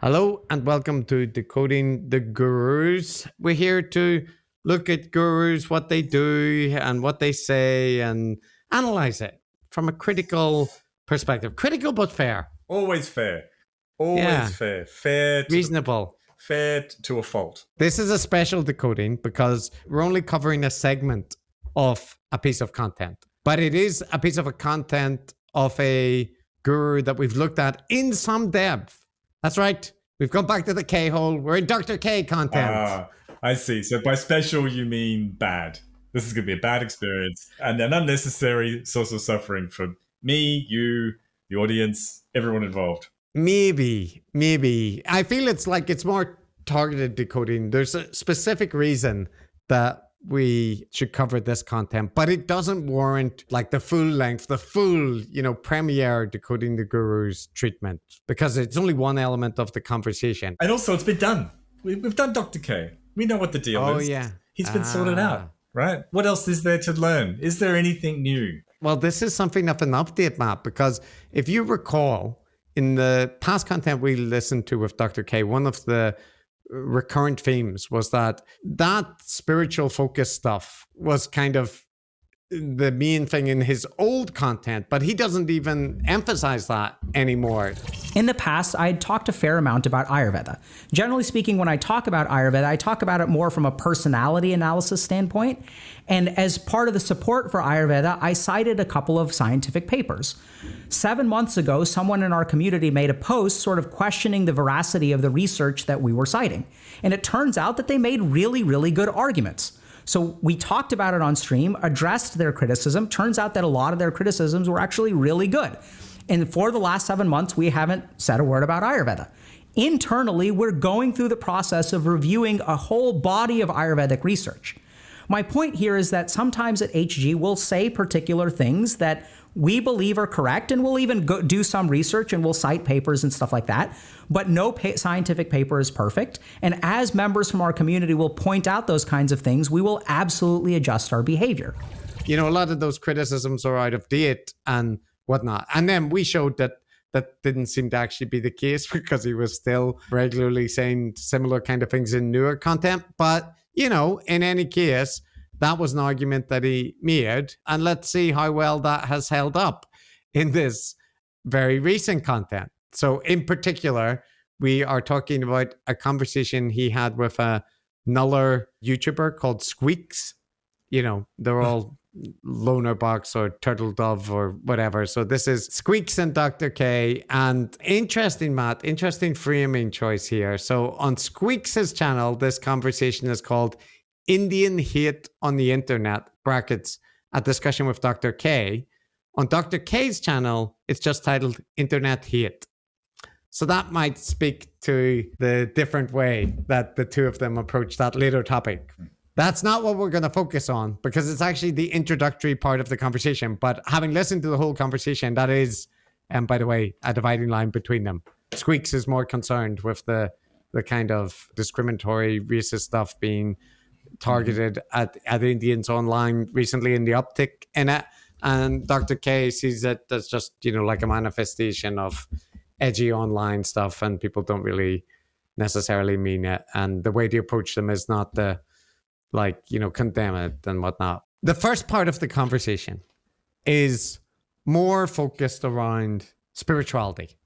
Hello and welcome to Decoding the Gurus. We're here to look at gurus, what they do and what they say, and analyze it from a critical perspective. Critical but fair. Always fair. Always fair. Reasonable. Fair to a fault. This is a special decoding because we're only covering a segment of a piece of content. But it is a piece of a content of a guru that we've looked at in some depth. That's right. We've gone back to the K-hole. We're in Dr. K content. Ah, I see. So by special, you mean bad. This is going to be a bad experience and an unnecessary source of suffering for me, you, the audience, everyone involved. Maybe. I feel it's more targeted decoding. There's a specific reason that we should cover this content, but it doesn't warrant like the full length, the full, premiere Decoding the Gurus treatment, because it's only one element of the conversation. And also it's been done. We've done Dr. K. We know what the deal is. Oh, yeah. He's been sorted out, right? What else is there to learn? Is there anything new? Well, this is something of an update, Matt, because if you recall, in the past content we listened to with Dr. K, one of the recurrent themes was that spiritual focus stuff was kind of the main thing in his old content, but he doesn't even emphasize that anymore. In the past, I had talked a fair amount about Ayurveda. Generally speaking, when I talk about Ayurveda, I talk about it more from a personality analysis standpoint. And as part of the support for Ayurveda, I cited a couple of scientific papers. 7 months ago, someone in our community made a post sort of questioning the veracity of the research that we were citing. And it turns out that they made really, really good arguments. So we talked about it on stream, addressed their criticism. Turns out that a lot of their criticisms were actually really good. And for the last 7 months, we haven't said a word about Ayurveda. Internally, we're going through the process of reviewing a whole body of Ayurvedic research. My point here is that sometimes at HG, we'll say particular things that we believe are correct, and we'll even do some research and we'll cite papers and stuff like that. But no scientific paper is perfect. And as members from our community will point out those kinds of things, we will absolutely adjust our behavior. A lot of those criticisms are out of date and whatnot. And then we showed that didn't seem to actually be the case because he was still regularly saying similar kind of things in newer content. But, in any case, that was an argument that he made. And let's see how well that has held up in this very recent content. So in particular, we are talking about a conversation he had with another YouTuber called Squeaks. They're all Loner Box or Turtle Dove or whatever. So this is Squeaks and Dr. K. And interesting, Matt, interesting framing choice here. So on Squeaks' channel, this conversation is called Indian Hate on the Internet, brackets, a discussion with Dr. K. On Dr. K's channel, it's just titled Internet Hate. So that might speak to the different way that the two of them approach that later topic. That's not what we're going to focus on because it's actually the introductory part of the conversation. But having listened to the whole conversation, that is, and by the way, a dividing line between them. Squeaks is more concerned with the kind of discriminatory racist stuff being targeted at Indians online recently in the uptick in it. And Dr. K sees it as just, like a manifestation of edgy online stuff and people don't really necessarily mean it. And the way to approach them is not to condemn it and whatnot. The first part of the conversation is more focused around spirituality,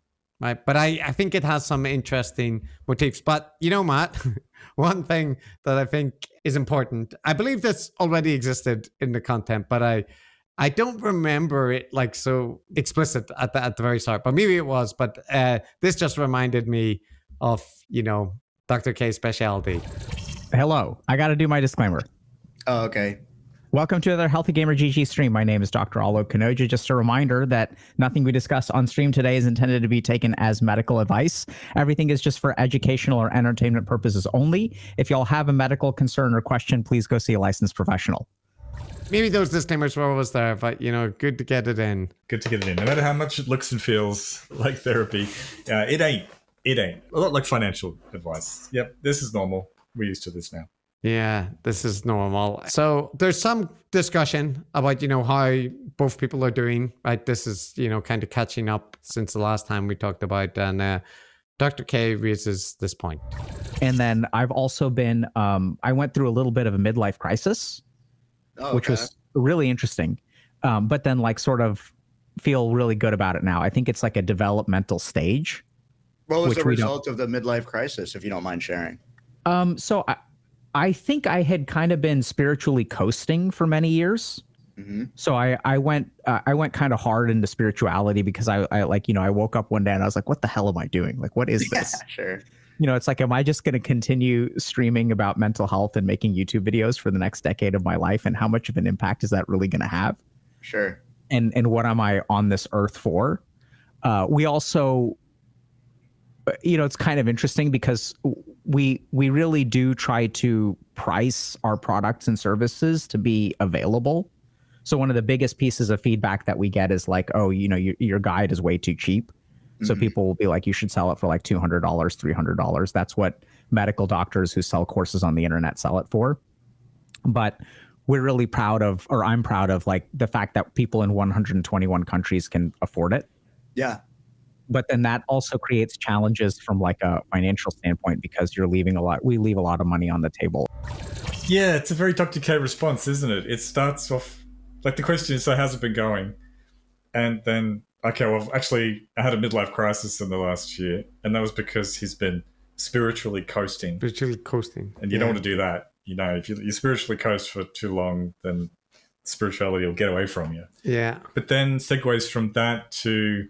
right? But I think it has some interesting motifs. But, Matt, one thing that I think is important, I believe this already existed in the content, but I don't remember it so explicit at the very start, but maybe it was. But this just reminded me of, Dr. K's specialty. Hello. I got to do my disclaimer. Oh, okay. Welcome to another Healthy Gamer GG stream. My name is Dr. Alok Kanoja. Just a reminder that nothing we discuss on stream today is intended to be taken as medical advice. Everything is just for educational or entertainment purposes only. If y'all have a medical concern or question, please go see a licensed professional. Maybe those disclaimers were always there, but, good to get it in. Good to get it in. No matter how much it looks and feels like therapy, it ain't. A lot like financial advice. Yep, this is normal. We're used to this now. Yeah, this is normal. So there's some discussion about, how both people are doing, right? This is, kind of catching up since the last time we talked about. And Dr. K raises this point. And then I've also been, I went through a little bit of a midlife crisis, which was really interesting. But then like sort of feel really good about it now. I think it's like a developmental stage. What was the result of the midlife crisis, if you don't mind sharing? So I think I had kind of been spiritually coasting for many years. Mm-hmm. So I went kind of hard into spirituality because I like, you know, I woke up one day and I was like, what the hell am I doing? Like, what is this? Yeah, sure. You know, it's like, am I just going to continue streaming about mental health and making YouTube videos for the next decade of my life? And how much of an impact is that really going to have? Sure. And what am I on this earth for? We also, you know, it's kind of interesting because we really do try to price our products and services to be available. So one of the biggest pieces of feedback that we get is like, oh, you know, your guide is way too cheap. So people will be like, you should sell it for like $200, $300. That's what medical doctors who sell courses on the internet sell it for. But we're really proud of, or I'm proud of, like the fact that people in 121 countries can afford it. Yeah. But then that also creates challenges from like a financial standpoint because we leave a lot of money on the table. Yeah, it's a very Dr. K response, isn't it? It starts off, like the question is, so how's it been going? And then, okay, well, actually, I had a midlife crisis in the last year, and that was because he's been spiritually coasting. And you don't want to do that. You know, if you spiritually coast for too long, then spirituality will get away from you. Yeah. But then segues from that to,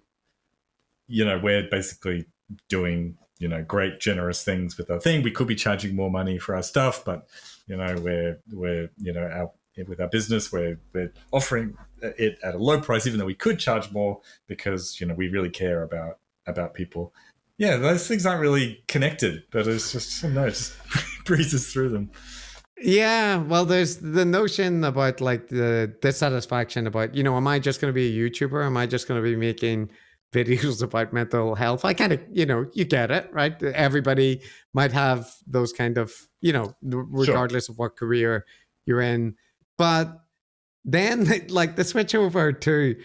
you know, we're basically doing, you know, great, generous things with our thing. We could be charging more money for our stuff, but, you know, we're you know, with our business, we're offering it at a low price, even though we could charge more because, you know, we really care about people. Yeah, those things aren't really connected, but it's just, no, it just breezes through them. Yeah, well, there's the notion about like the dissatisfaction about, you know, am I just going to be a YouTuber? Am I just going to be making videos about mental health? I kind of, you know, you get it, right? Everybody might have those kind of, you know, regardless of what career you're in. But then like the switch over to,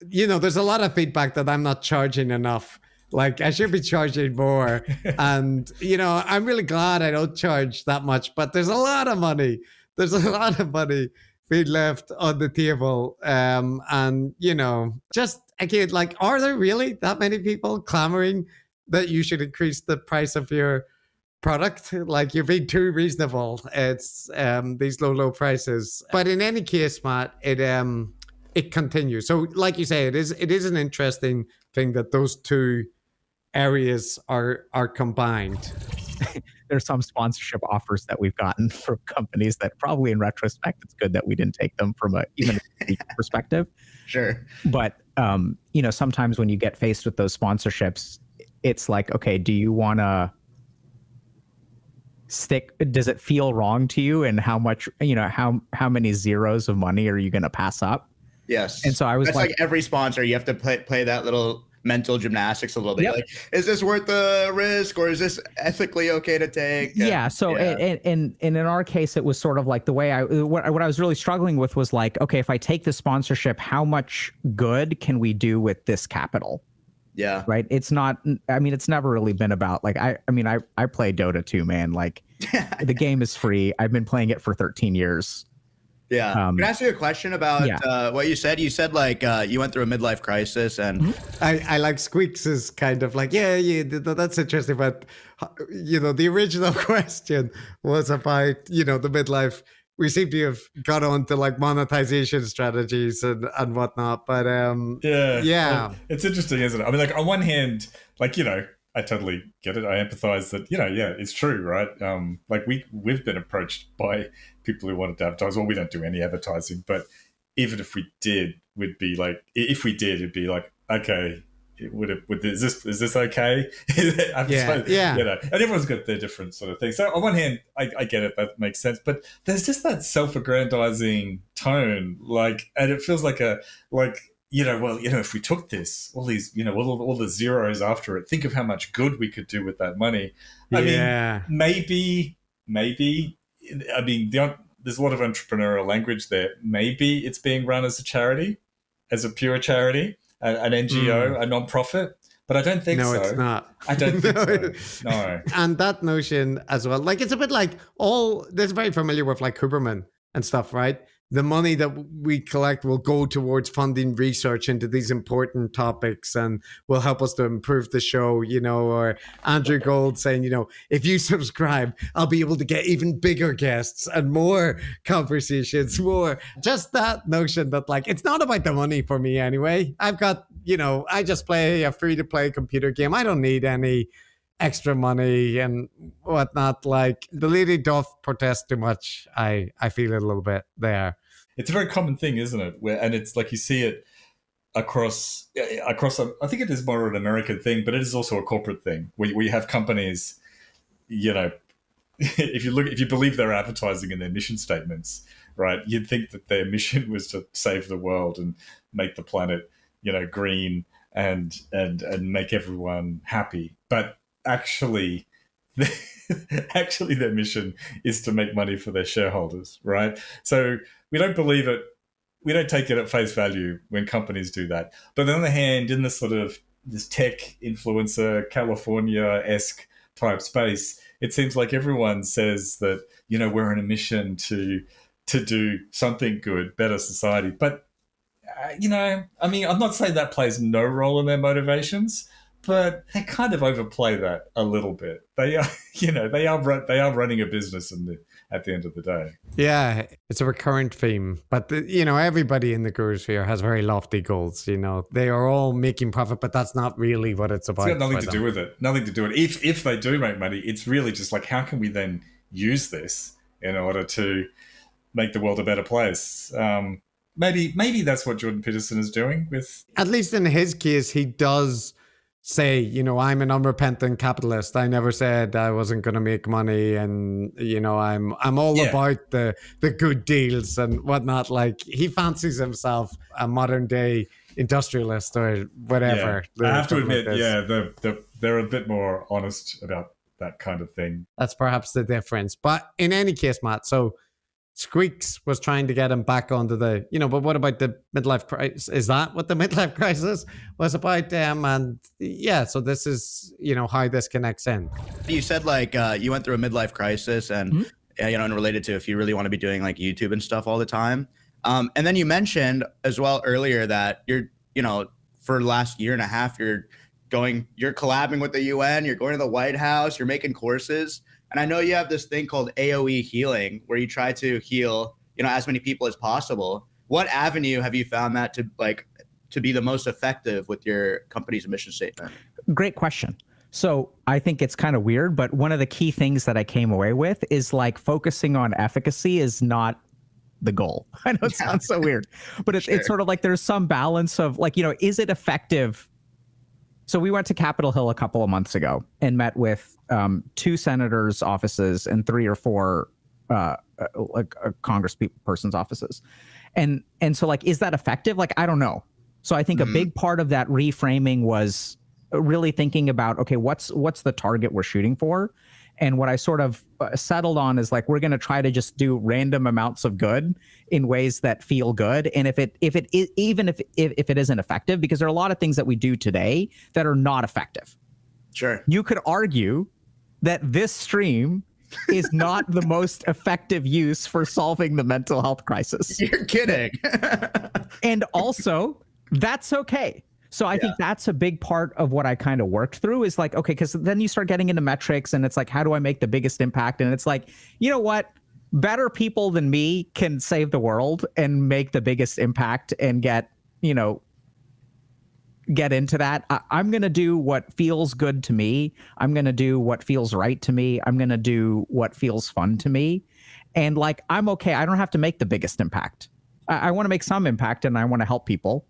you know, there's a lot of feedback that I'm not charging enough. Like I should be charging more. And, you know, I'm really glad I don't charge that much, but there's a lot of money. There's a lot of money being left on the table. And, you know, just again, like, are there really that many people clamoring that you should increase the price of your product? Like you're being too reasonable. It's these low prices. But in any case, Matt, it continues. So like you say, it is an interesting thing that those two areas are combined. There's some sponsorship offers that we've gotten from companies that probably in retrospect, it's good that we didn't take them from even a perspective. Sure. But, you know, sometimes when you get faced with those sponsorships, it's like, okay, do you want to does it feel wrong to you? And how much, you know, how many zeros of money are you going to pass up? Yes. And so I was That's like every sponsor, you have to play that little mental gymnastics a little bit. Yep. Like, is this worth the risk or is this ethically okay to take? Yeah. So, and in our case, it was sort of like the way what I was really struggling with was like, okay, if I take the sponsorship, how much good can we do with this capital? Yeah. Right. It's not, I mean, it's never really been about like, I mean, I play Dota 2, man. Like the game is free. I've been playing it for 13 years. Yeah. Can I ask you a question about what you said? You said like you went through a midlife crisis and I like Squeaks is kind of like, yeah, that's interesting. But, you know, the original question was about, you know, the midlife. We seem to have got on to like monetization strategies and whatnot. But yeah. Well, it's interesting, isn't it? I mean, like on one hand, like, you know, I totally get it. I empathize that, you know, yeah, it's true, right? Like we've been approached by people who wanted to advertise. Well, we don't do any advertising, but even if we did, we'd be like, if we did, it'd be like, okay, is this okay? Yeah. You know, and everyone's got their different sort of things. So on one hand, I get it, that makes sense, but there's just that self-aggrandizing tone, like, and it feels like you know, well, you know, if we took this, all these, you know, all the zeros after it, think of how much good we could do with that money. I mean, maybe, I mean, there's a lot of entrepreneurial language there. Maybe it's being run as a charity, as a pure charity, an NGO, a non-profit. but I don't think No, so. it's not. I don't think so. No. And that notion as well, like it's a bit like this is very familiar with like Huberman and stuff, right? The money that we collect will go towards funding research into these important topics and will help us to improve the show, or Andrew Gold saying, if you subscribe, I'll be able to get even bigger guests and more conversations, more just that notion that like, it's not about the money for me anyway. I've got, I just play a free to play computer game. I don't need any extra money and whatnot. Like the lady doth protest too much. I feel it a little bit there. It's a very common thing, isn't it? And it's like you see it across. I think it is more an American thing, but it is also a corporate thing. Where you have companies, if you believe their advertising and their mission statements, right? You'd think that their mission was to save the world and make the planet, green and make everyone happy, but actually their mission is to make money for their shareholders, right? So we don't believe it. We don't take it at face value when companies do that. But on the other hand, in this this tech influencer California-esque type space, it seems like everyone says that, we're on a mission to do something good, better society. But, I'm not saying that plays no role in their motivations, but they kind of overplay that a little bit. They are, they are running a business at the end of the day. Yeah, it's a recurrent theme. But, everybody in the guru sphere has very lofty goals. They are all making profit, but that's not really what it's about. It's got nothing to do with it. Nothing to do with it. If they do make money, it's really just like, how can we then use this in order to make the world a better place? Maybe that's what Jordan Peterson is doing with. At least in his case, he does say, I'm an unrepentant capitalist. I never said I wasn't going to make money, and I'm all about the good deals and whatnot. Like he fancies himself a modern day industrialist or whatever. Yeah. I have to admit, they're a bit more honest about that kind of thing. That's perhaps the difference. But in any case, Matt, so Squeaks was trying to get him back onto the, but what about the midlife crisis? Is that what the midlife crisis was about? And so this is, how this connects in. You said you went through a midlife crisis and, and related to if you really want to be doing like YouTube and stuff all the time. And then you mentioned as well earlier that you're, for the last year and a half, you're collabing with the UN, you're going to the White House, you're making courses. And I know you have this thing called AOE healing, where you try to heal, as many people as possible. What avenue have you found that to be the most effective with your company's mission statement? Great question. So I think it's kind of weird, but one of the key things that I came away with is like focusing on efficacy is not the goal. I know it sounds so weird, but it's sort of like there's some balance of like, is it effective? So we went to Capitol Hill a couple of months ago and met with 2 senators' offices and 3 or 4 congressperson's offices. And so like, is that effective? Like, I don't know. So I think a big part of that reframing was really thinking about, okay, what's the target we're shooting for? And what I sort of settled on is like, we're going to try to just do random amounts of good in ways that feel good. And if it isn't effective, because there are a lot of things that we do today that are not effective. Sure. You could argue that this stream is not the most effective use for solving the mental health crisis. You're kidding. And also, that's okay. So I think that's a big part of what I kind of worked through is like, okay, because then you start getting into metrics and it's like, how do I make the biggest impact? And it's like, you know what? Better people than me can save the world and make the biggest impact and get into that. I'm going to do what feels good to me. I'm going to do what feels right to me. I'm going to do what feels fun to me. And like, I'm okay. I don't have to make the biggest impact. I want to make some impact and I want to help people.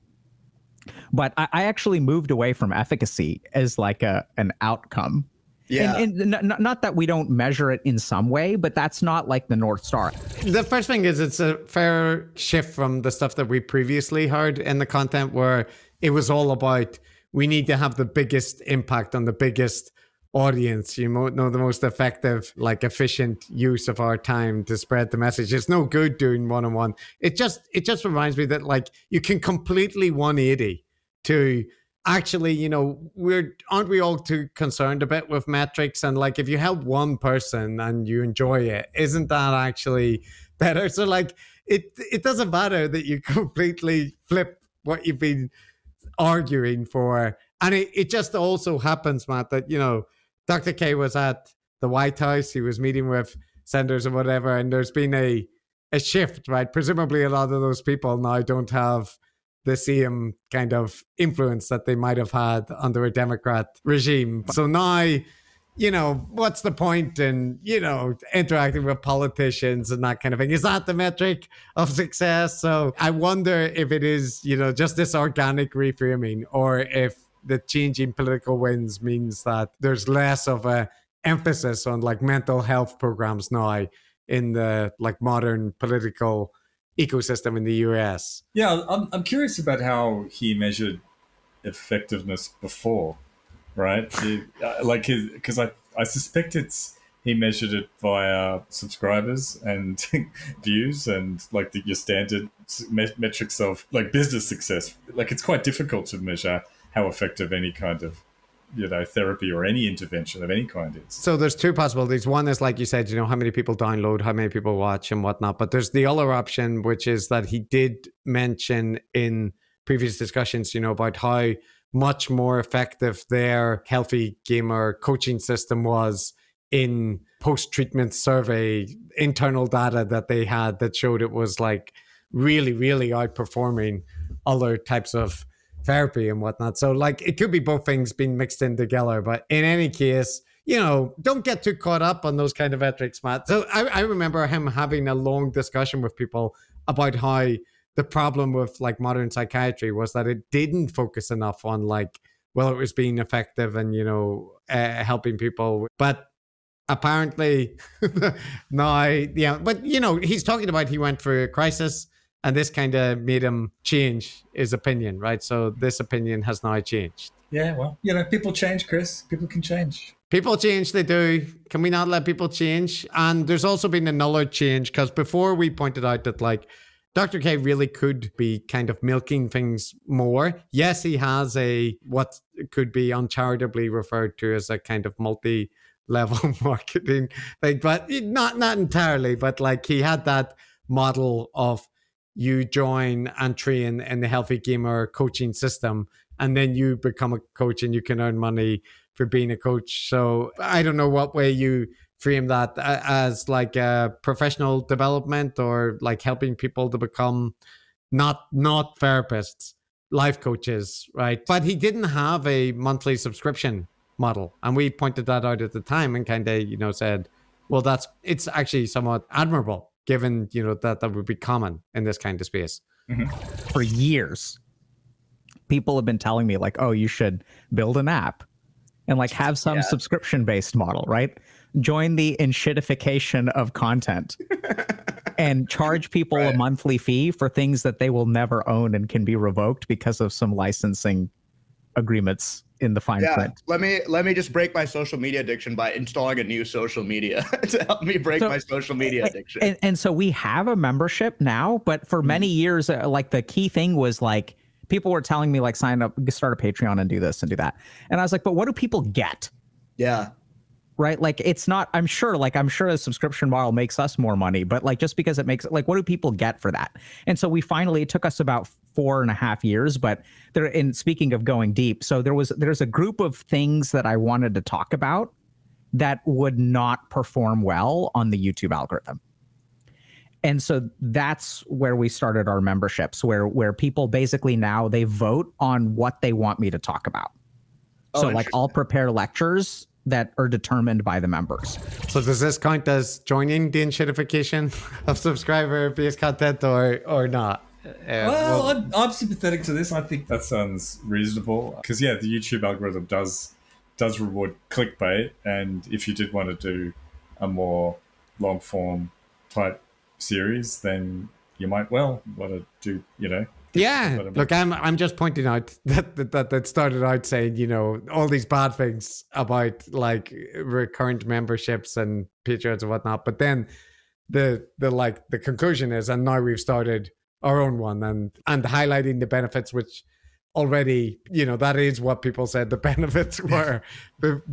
But I actually moved away from efficacy as like an outcome. Yeah. And not that we don't measure it in some way, but that's not like the North Star. The first thing is it's a fair shift from the stuff that we previously heard in the content where it was all about we need to have the biggest impact on the biggest audience, the most effective, like efficient use of our time to spread the message. It's no good doing one-on-one. It just reminds me that like you can completely 180 to actually, aren't we all too concerned a bit with metrics? And like, if you help one person and you enjoy it, isn't that actually better? So like, it doesn't matter that you completely flip what you've been arguing for. And it just also happens, Matt, that, Dr. K was at the White House. He was meeting with senators and whatever. And there's been a shift, right? Presumably a lot of those people now don't have the same kind of influence that they might have had under a Democrat regime. So now, what's the point in, interacting with politicians and that kind of thing? Is that the metric of success? So I wonder if it is, just this organic reframing, or if the changing political winds means that there's less of a emphasis on like mental health programs now in the like modern political ecosystem in the US. Yeah, I'm curious about how he measured effectiveness before, right? Because I suspect he measured it via subscribers and views and like your standard metrics of like business success. Like it's quite difficult to measure how effective any kind of therapy or any intervention of any kind is. So there's two possibilities. One is, like you said, how many people download, how many people watch and whatnot. But there's the other option, which is that he did mention in previous discussions, about how much more effective their Healthy Gamer coaching system was in post-treatment survey, internal data that they had that showed it was like really, really outperforming other types of therapy and whatnot. So like it could be both things being mixed in together. But in any case, don't get too caught up on those kind of metrics, Matt. So I remember him having a long discussion with people about how the problem with like modern psychiatry was that it didn't focus enough on like, well, it was being effective and, helping people. But apparently now, yeah, but he's talking about he went through a crisis and this kind of made him change his opinion, right? So this opinion has now changed. Yeah, well, people change, Chris. People can change. People change, they do. Can we not let people change? And there's also been another change, because before we pointed out that like Dr. K really could be kind of milking things more. Yes, he has what could be uncharitably referred to as a kind of multi-level marketing thing, but not entirely. But like he had that model of you join and train in the Healthy Gamer coaching system, and then you become a coach and you can earn money for being a coach. So I don't know what way you frame that, as like a professional development or like helping people to become not therapists, life coaches, right? But he didn't have a monthly subscription model. And we pointed that out at the time and kind of, said, well, it's actually somewhat admirable given, that would be common in this kind of space. Mm-hmm. For years, people have been telling me like, oh, you should build an app and like have some subscription-based model, right? Join the enshittification of content and charge people a monthly fee for things that they will never own and can be revoked because of some licensing agreements in the fine print. Let me just break my social media addiction by installing a new social media to help me break my social media addiction. And so we have a membership now, but for many years, like the key thing was like, people were telling me like, sign up, start a Patreon and do this and do that. And I was like, but what do people get? Yeah. Right? Like it's not, I'm sure a subscription model makes us more money, but like, just because it makes it, like, what do people get for that? And so it took us about 4.5 years, but speaking of going deep, so there's a group of things that I wanted to talk about that would not perform well on the YouTube algorithm. And so that's where we started our memberships, where people basically now they vote on what they want me to talk about. So like I'll prepare lectures that are determined by the members. So does this count as joining the enshittification of subscriber-based content or not? I'm sympathetic to this. I think that sounds reasonable because the YouTube algorithm does reward clickbait, and if you did want to do a more long form type series, then you might want to do Yeah, look, I'm just pointing out that started out saying, all these bad things about like recurrent memberships and Patreons and whatnot. But then the conclusion is, and now we've started our own one and highlighting the benefits, which already, that is what people said the benefits were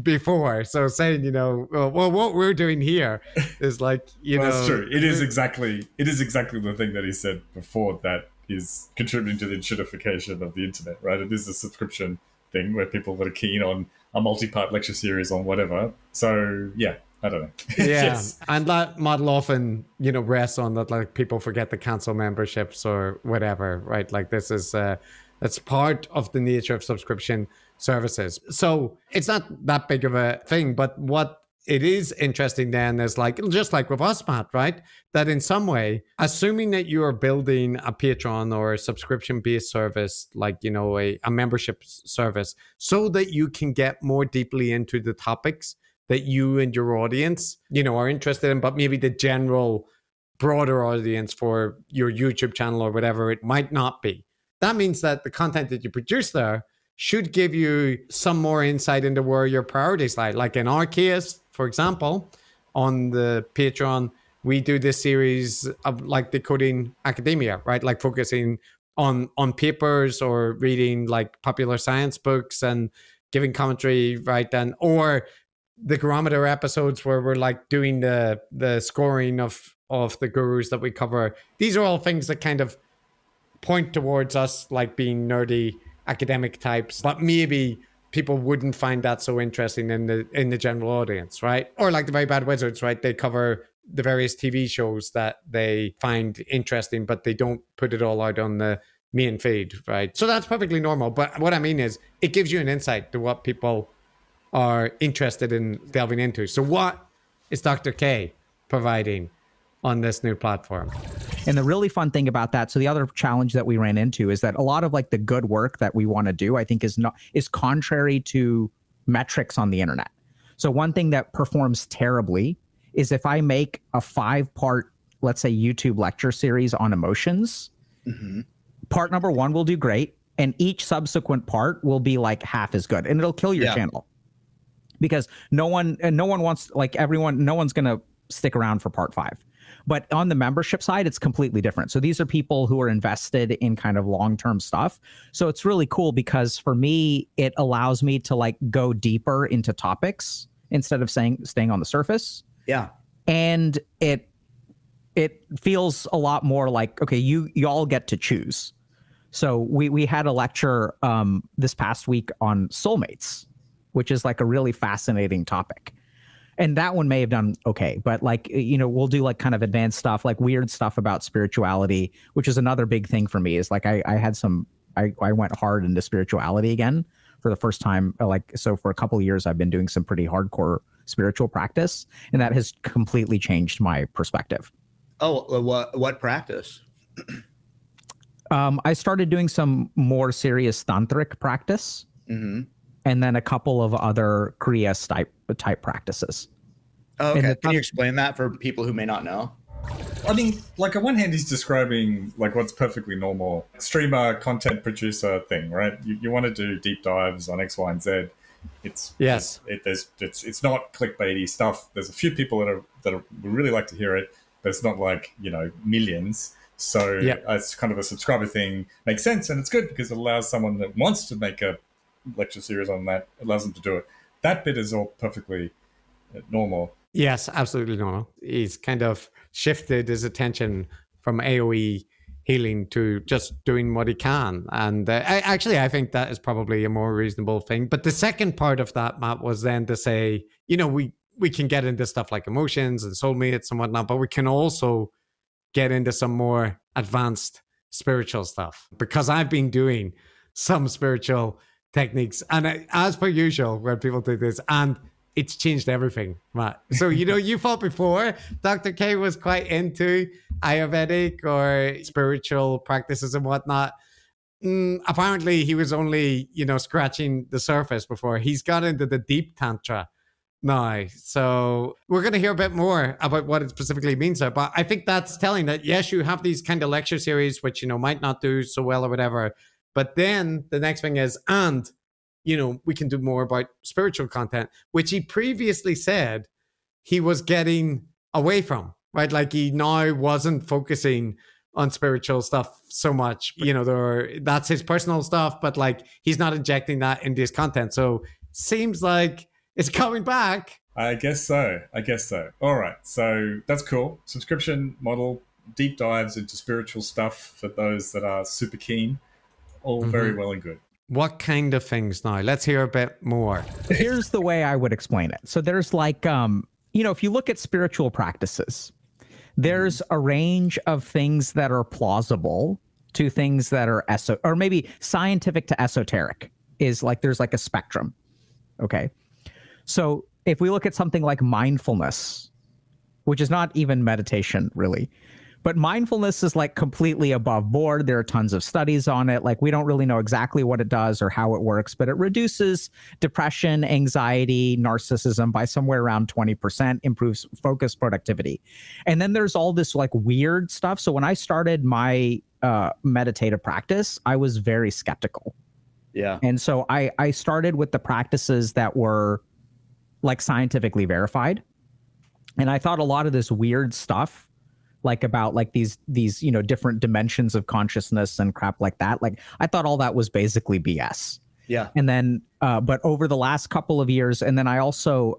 before. So saying, well, what we're doing here is like, That's true. It is exactly the thing that he said before that is contributing to the shittification of the internet, right? It is a subscription thing where people that are keen on a multi-part lecture series on whatever. So yeah, I don't know. Yeah. Yes. And that model often, rests on that, like people forget to cancel memberships or whatever, right? Like this is, that's part of the nature of subscription services. So it's not that big of a thing, but what it is interesting then is like, just like with us, Matt, right? That in some way, assuming that you are building a Patreon or a subscription-based service, like, a membership service, so that you can get more deeply into the topics that you and your audience, are interested in, but maybe the general broader audience for your YouTube channel or whatever it might not be. That means that the content that you produce there should give you some more insight into where your priorities lie. Like in our case, for example, on the Patreon, we do this series of like decoding academia, right? Like focusing on papers or reading like popular science books and giving commentary, right? And or the Garometer episodes where we're like doing the scoring of the gurus that we cover. These are all things that kind of point towards us like being nerdy academic types, but maybe people wouldn't find that so interesting in the general audience, right? Or like the Very Bad Wizards, right? They cover the various TV shows that they find interesting, but they don't put it all out on the main feed, right? So that's perfectly normal. But what I mean is it gives you an insight to what people are interested in delving into. So what is Dr. K providing on this new platform? And the really fun thing about that, so the other challenge that we ran into is that a lot of like the good work that we want to do, I think is contrary to metrics on the internet. So one thing that performs terribly is if I make a 5-part, let's say, YouTube lecture series on emotions, part number 1 will do great, and each subsequent part will be like half as good, and it'll kill your channel because no one wants, like everyone, no one's going to stick around for part 5. But on the membership side, it's completely different. So these are people who are invested in kind of long-term stuff. So it's really cool because for me, it allows me to like go deeper into topics instead of staying on the surface. Yeah. And it feels a lot more like, okay, you all get to choose. So we had a lecture this past week on soulmates, which is like a really fascinating topic. And that one may have done okay, but like, we'll do like kind of advanced stuff, like weird stuff about spirituality, which is another big thing for me is like, I went hard into spirituality again for the first time. So for a couple of years, I've been doing some pretty hardcore spiritual practice, and that has completely changed my perspective. Oh, what practice? I started doing some more serious tantric practice. Mm-hmm. And then a couple of other Kriya type practices. Oh, okay. Can you explain that for people who may not know? I mean, like on one hand, he's describing like what's perfectly normal streamer, content producer thing, right? You want to do deep dives on X, Y, and Z. It's not clickbaity stuff. There's a few people that would really like to hear it, but it's not like millions. So it's kind of a subscriber thing. Makes sense, and it's good because it allows someone that wants to make a lecture series on that, allows them to do it. That bit is all perfectly normal. Yes, absolutely normal. He's kind of shifted his attention from AOE healing to just doing what he can. And I think that is probably a more reasonable thing. But the second part of that, Matt, was then to say, we can get into stuff like emotions and soulmates and whatnot, but we can also get into some more advanced spiritual stuff. Because I've been doing some spiritual techniques, and as per usual when people do this, and it's changed everything, Matt. So you thought before Dr. K was quite into Ayurvedic or spiritual practices and whatnot. Apparently he was only scratching the surface before. He's got into the deep tantra now, so we're going to hear a bit more about what it specifically means there. But I think that's telling that yes, you have these kind of lecture series which might not do so well or whatever. But then the next thing is, and, we can do more about spiritual content, which he previously said he was getting away from, right? Like he now wasn't focusing on spiritual stuff so much. That's his personal stuff, but like he's not injecting that into his content. So seems like it's coming back. I guess so. All right. So that's cool. Subscription model, deep dives into spiritual stuff for those that are super keen. All very well and good. What kind of things now? Let's hear a bit more. Here's the way I would explain it. So there's like, if you look at spiritual practices, there's a range of things that are plausible to things that are or maybe scientific to esoteric is like, there's like a spectrum. Okay. So if we look at something like mindfulness, which is not even meditation really, but mindfulness is like completely above board. There are tons of studies on it. Like we don't really know exactly what it does or how it works, but it reduces depression, anxiety, narcissism by somewhere around 20%, improves focus, productivity. And then there's all this like weird stuff. So when I started my meditative practice, I was very skeptical. Yeah. And so I started with the practices that were like scientifically verified. And I thought a lot of this weird stuff, like about like these different dimensions of consciousness and crap like that, like I thought all that was basically BS. Yeah. And then but over the last couple of years, and then I also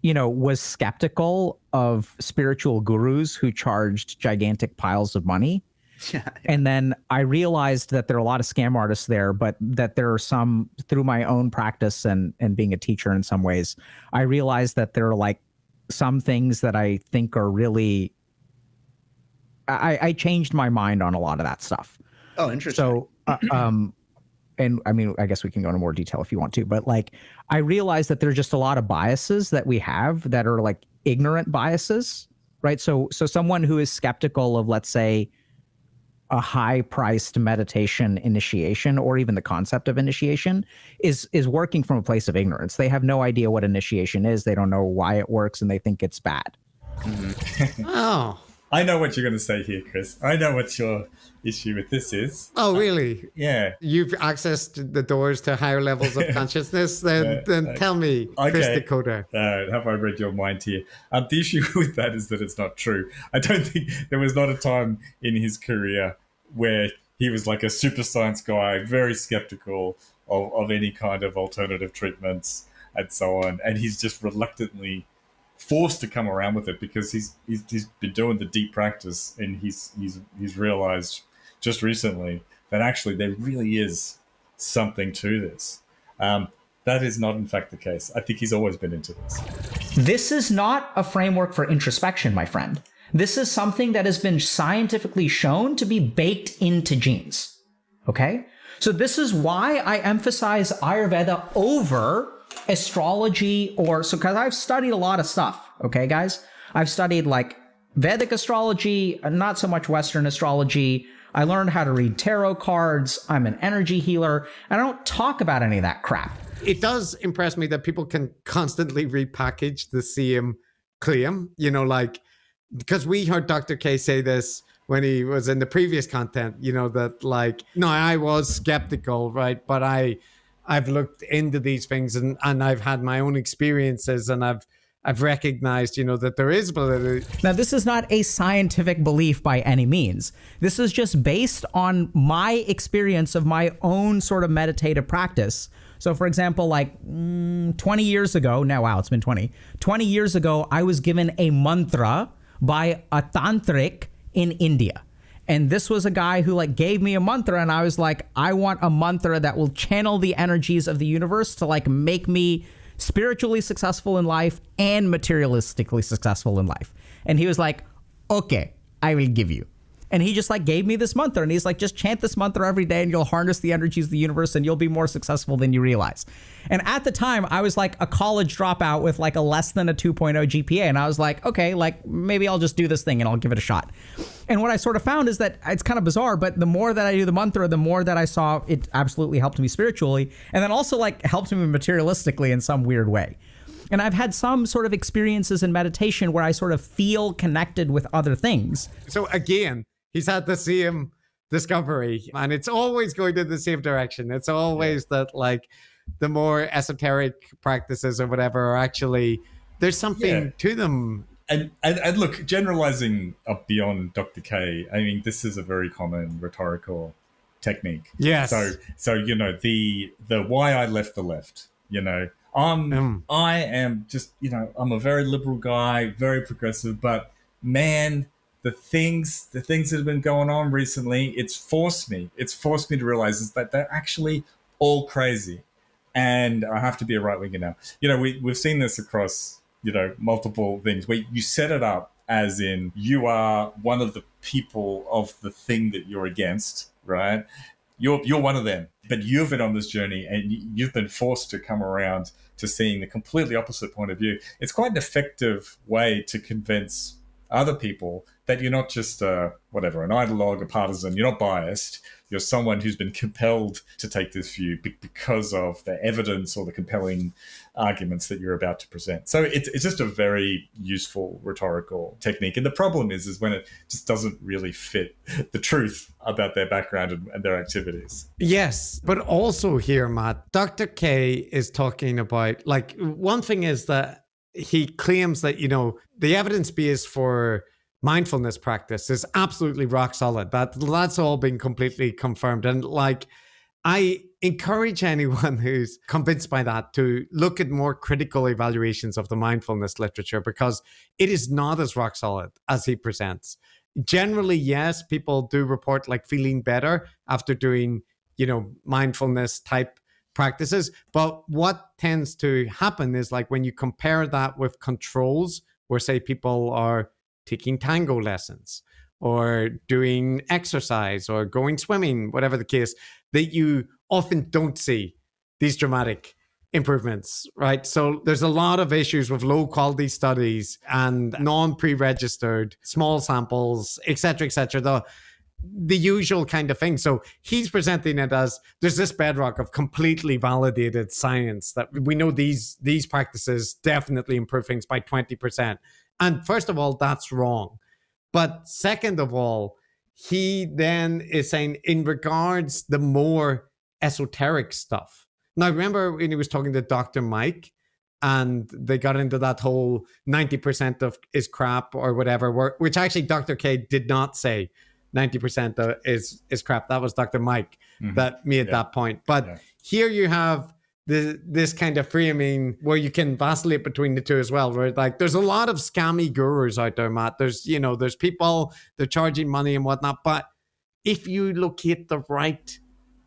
was skeptical of spiritual gurus who charged gigantic piles of money. Yeah. And then I realized that there are a lot of scam artists there, but that there are some, through my own practice and being a teacher in some ways, I realized that there are like some things that I think are really, I changed my mind on a lot of that stuff. Oh, interesting. So, and I mean, I guess we can go into more detail if you want to, but like, I realized that there's just a lot of biases that we have that are like ignorant biases, right? So someone who is skeptical of, let's say, a high-priced meditation initiation, or even the concept of initiation, is working from a place of ignorance. They have no idea what initiation is. They don't know why it works, and they think it's bad. Oh. I know what you're going to say here, Chris. I know what your issue with this is. Oh, really? Yeah. You've accessed the doors to higher levels of consciousness? Then tell me, Chris Dakota. Have I read your mind here? The issue with that is that it's not true. I don't think there was not a time in his career where he was like a super science guy, very skeptical of any kind of alternative treatments and so on. And he's just reluctantly forced to come around with it because he's been doing the deep practice, and he's realized just recently that actually there really is something to this. That is not in fact the case. I think he's always been into this. This is not a framework for introspection, my friend. This is something that has been scientifically shown to be baked into genes. Okay? So this is why I emphasize Ayurveda over astrology, because I've studied a lot of stuff. Okay, guys? I've studied like Vedic astrology, not so much Western astrology. I learned how to read tarot cards. I'm an energy healer. And I don't talk about any of that crap. It does impress me that people can constantly repackage the same claim, because we heard Dr. K say this when he was in the previous content, that like, no, I was skeptical, right? But I've looked into these things and I've had my own experiences, and I've recognized, that there is validity. Now, this is not a scientific belief by any means. This is just based on my experience of my own sort of meditative practice. So, for example, like 20 years ago, it's been 20 years ago, I was given a mantra by a tantric in India. And this was a guy who like gave me a mantra, and I was like, I want a mantra that will channel the energies of the universe to like make me spiritually successful in life and materialistically successful in life. And he was like, okay, I will give you. And he just like gave me this mantra, and he's like, just chant this mantra every day and you'll harness the energies of the universe and you'll be more successful than you realize. And at the time I was like a college dropout with like a less than a 2.0 GPA. And I was like, okay, like maybe I'll just do this thing and I'll give it a shot. And what I sort of found is that it's kind of bizarre, but the more that I do the mantra, the more that I saw it absolutely helped me spiritually. And then also like helped me materialistically in some weird way. And I've had some sort of experiences in meditation where I sort of feel connected with other things. So again, he's had the same discovery, and it's always going in the same direction. It's always that like the more esoteric practices or whatever are actually, there's something to them. And look, generalizing up beyond Dr. K, I mean, this is a very common rhetorical technique. Yes. So the why I left the left. I am just I'm a very liberal guy, very progressive, but man, the things that have been going on recently, it's forced me to realize is that they're actually all crazy, and I have to be a right winger now. We've seen this across multiple things where you set it up as in you are one of the people of the thing that you're against, right? You're one of them, but you've been on this journey and you've been forced to come around to seeing the completely opposite point of view. It's quite an effective way to convince other people that you're not just an ideologue, a partisan. You're not biased. You're someone who's been compelled to take this view because of the evidence or the compelling arguments that you're about to present. So it's just a very useful rhetorical technique. And the problem is when it just doesn't really fit the truth about their background and their activities. Yes, but also here, Matt, Dr. K is talking about, like, one thing is that he claims that, the evidence base for mindfulness practice is absolutely rock solid. That's all been completely confirmed. And like, I encourage anyone who's convinced by that to look at more critical evaluations of the mindfulness literature, because it is not as rock solid as he presents. Generally, yes, people do report like feeling better after doing, mindfulness type practices. But what tends to happen is, like, when you compare that with controls, where say people are taking tango lessons or doing exercise or going swimming, whatever the case, that you often don't see these dramatic improvements, right? So there's a lot of issues with low quality studies and non-pre-registered small samples, et cetera, the usual kind of thing. So he's presenting it as there's this bedrock of completely validated science that we know these practices definitely improve things by 20%. And first of all, that's wrong. But second of all, he then is saying in regards the more esoteric stuff. Now, remember when he was talking to Dr. Mike and they got into that whole 90% of is crap or whatever, which actually Dr. K did not say 90% is crap. That was Dr. Mike that made that point. But here you have this kind of framing where you can vacillate between the two as well, where like there's a lot of scammy gurus out there, Matt. There's people, they're charging money and whatnot. But if you locate the right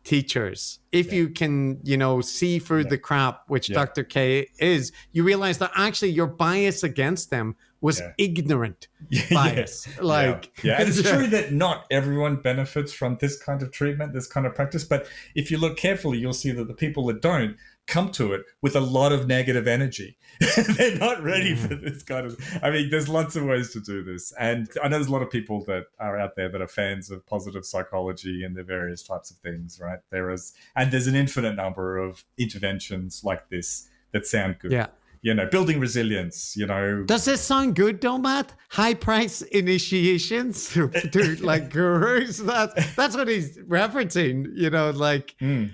teachers, if you can, see through the crap, which Dr. K is, you realize that actually your bias against them was ignorant bias. And it's true that not everyone benefits from this kind of treatment, this kind of practice. But if you look carefully, you'll see that the people that don't come to it with a lot of negative energy. They're not ready for this kind of, there's lots of ways to do this. And I know there's a lot of people that are out there that are fans of positive psychology and the various types of things, right? There's an infinite number of interventions like this that sound good. Yeah. Building resilience, Does this sound good, though, Matt? High price initiations to like gurus? That's what he's referencing,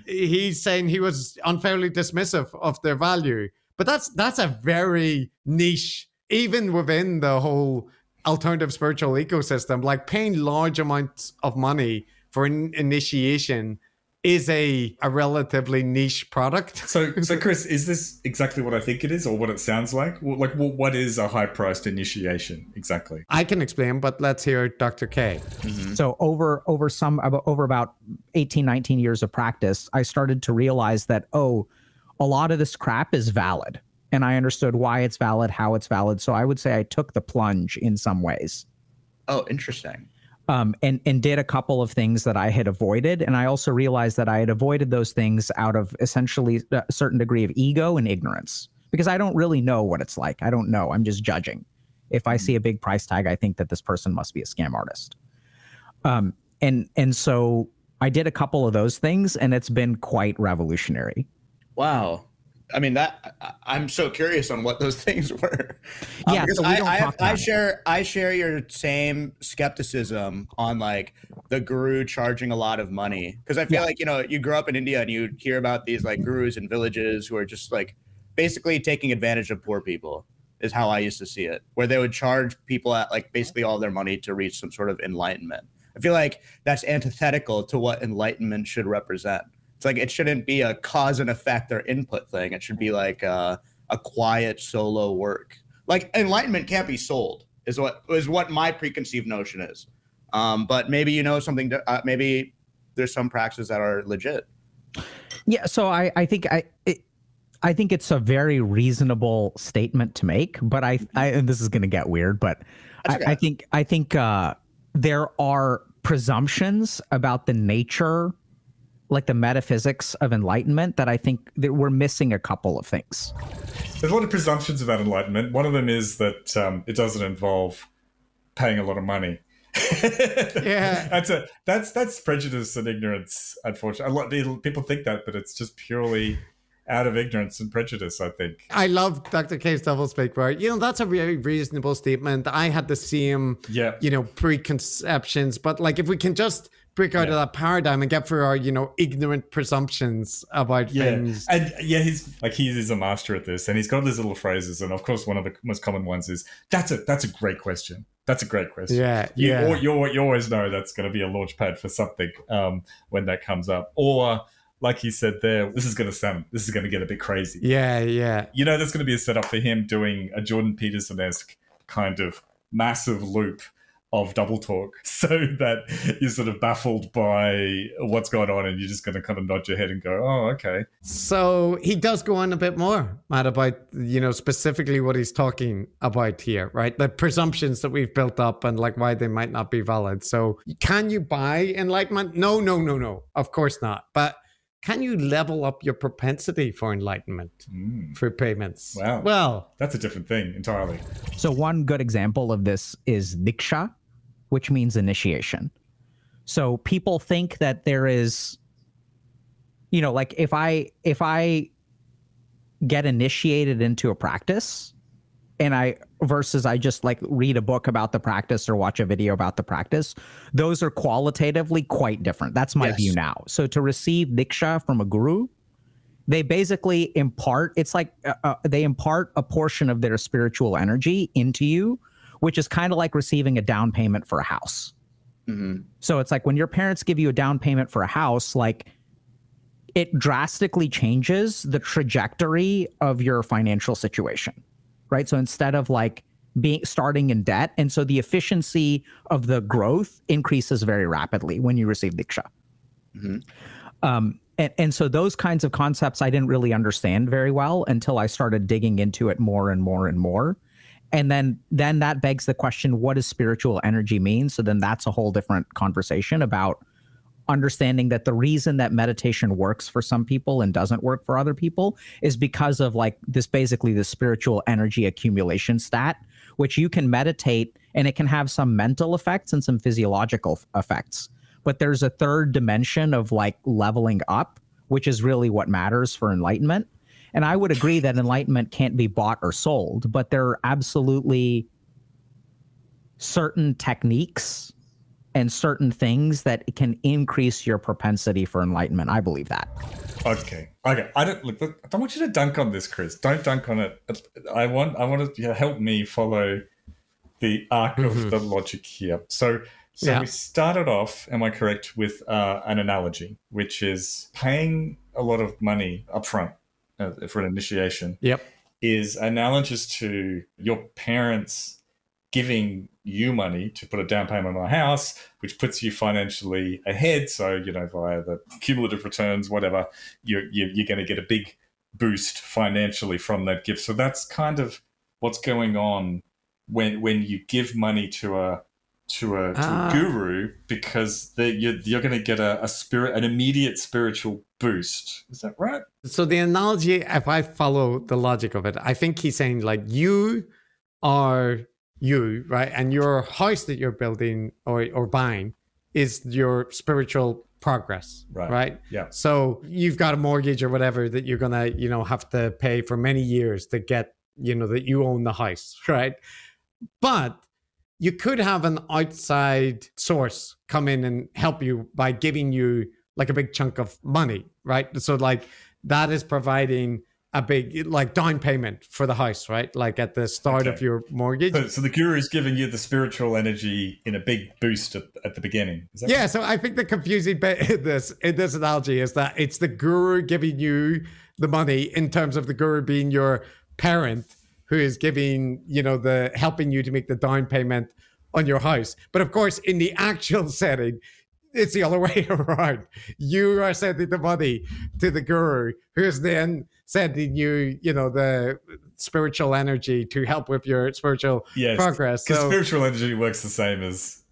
he's saying he was unfairly dismissive of their value. But that's a very niche, even within the whole alternative spiritual ecosystem, like paying large amounts of money for an initiation is a relatively niche product. So Chris, is this exactly what I think it is, or what it sounds like? Like, what is a high-priced initiation exactly? I can explain, but let's hear Dr. K. So over about 18, 19 years of practice, I started to realize that, a lot of this crap is valid. And I understood why it's valid, how it's valid. So I would say I took the plunge in some ways. Oh, interesting. And did a couple of things that I had avoided. And I also realized that I had avoided those things out of essentially a certain degree of ego and ignorance, because I don't really know what it's like. I don't know. I'm just judging. If I see a big price tag, I think that this person must be a scam artist. And so I did a couple of those things, and it's been quite revolutionary. Wow. I'm so curious on what those things were. Because so I share your same skepticism on like the guru charging a lot of money. Because I feel like, you grow up in India and you hear about these like gurus in villages who are just like basically taking advantage of poor people. is how I used to see it, where they would charge people at like basically all their money to reach some sort of enlightenment. I feel like that's antithetical to what enlightenment should represent. It's like it shouldn't be a cause and effect or input thing. It should be like a quiet solo work. Like enlightenment can't be sold is what my preconceived notion is. But maybe you know something. Maybe there's some practices that are legit. Yeah, so I think it's a very reasonable statement to make, but I and this is going to get weird, but okay. I think there are presumptions about the nature, like the metaphysics of enlightenment, that I think that we're missing a couple of things. There's a lot of presumptions about enlightenment. One of them is that it doesn't involve paying a lot of money. Yeah, that's prejudice and ignorance. Unfortunately, a lot of people think that, but it's just purely out of ignorance and prejudice, I think. I love Dr. K's doublespeak, right? That's a very reasonable statement. I had the same, preconceptions, but like if we can just break out of that paradigm and get through our, ignorant presumptions about things. And he's a master at this, and he's got these little phrases, and of course one of the most common ones is that's a great question. That's a great question. You always know that's going to be a launch pad for something when that comes up. Or like he said there, this is going to get a bit crazy. Yeah. There's going to be a setup for him doing a Jordan Peterson-esque kind of massive loop of double talk so that you're sort of baffled by what's going on and you're just going to kind of nod your head and go, oh, okay. So he does go on a bit more, Matt, about, specifically what he's talking about here, right? The presumptions that we've built up and like why they might not be valid. So can you buy enlightenment? No. Of course not. But can you level up your propensity for enlightenment through payments? Wow. Well, that's a different thing entirely. So one good example of this is diksha, which means initiation. So people think that there is, like if I get initiated into a practice and I just like read a book about the practice or watch a video about the practice, those are qualitatively quite different. That's my view now. So to receive diksha from a guru, they basically impart, it's like they impart a portion of their spiritual energy into you, which is kind of like receiving a down payment for a house. Mm-hmm. So it's like when your parents give you a down payment for a house, like it drastically changes the trajectory of your financial situation, right? So instead of like starting in debt, and so the efficiency of the growth increases very rapidly when you receive diksha. Mm-hmm. And so those kinds of concepts I didn't really understand very well until I started digging into it more and more and more. And then that begs the question, what does spiritual energy mean? So then that's a whole different conversation about understanding that the reason that meditation works for some people and doesn't work for other people is because of like this, basically the spiritual energy accumulation stat, which you can meditate and it can have some mental effects and some physiological effects. But there's a third dimension of like leveling up, which is really what matters for enlightenment. And I would agree that enlightenment can't be bought or sold, but there are absolutely certain techniques and certain things that can increase your propensity for enlightenment. I believe that. Okay. I don't want you to dunk on this, Chris. Don't dunk on it. I want to help me follow the arc of the logic here. So we started off, am I correct, with an analogy, which is paying a lot of money upfront for an initiation is analogous to your parents giving you money to put a down payment on a house, which puts you financially ahead. So, via the cumulative returns, whatever, you're going to get a big boost financially from that gift. So that's kind of what's going on when you give money to a guru, because you're going to get an immediate spiritual boost. Is that right? So the analogy, if I follow the logic of it, I think he's saying like you are you, right? And your house that you're building or buying is your spiritual progress, right? Yeah. So you've got a mortgage or whatever that you're going to, have to pay for many years to get, that you own the house, right? But you could have an outside source come in and help you by giving you like a big chunk of money, right? So like that is providing a big like down payment for the house, right? Like at the start of your mortgage. So the guru is giving you the spiritual energy in a big boost at the beginning. Is that right? So I think the confusing bit in this analogy is that it's the guru giving you the money in terms of the guru being your parent who is giving, the helping you to make the down payment on your house. But of course, in the actual setting, it's the other way around. You are sending the money to the guru, who is then sending you, the spiritual energy to help with your spiritual progress. Because spiritual energy works the same as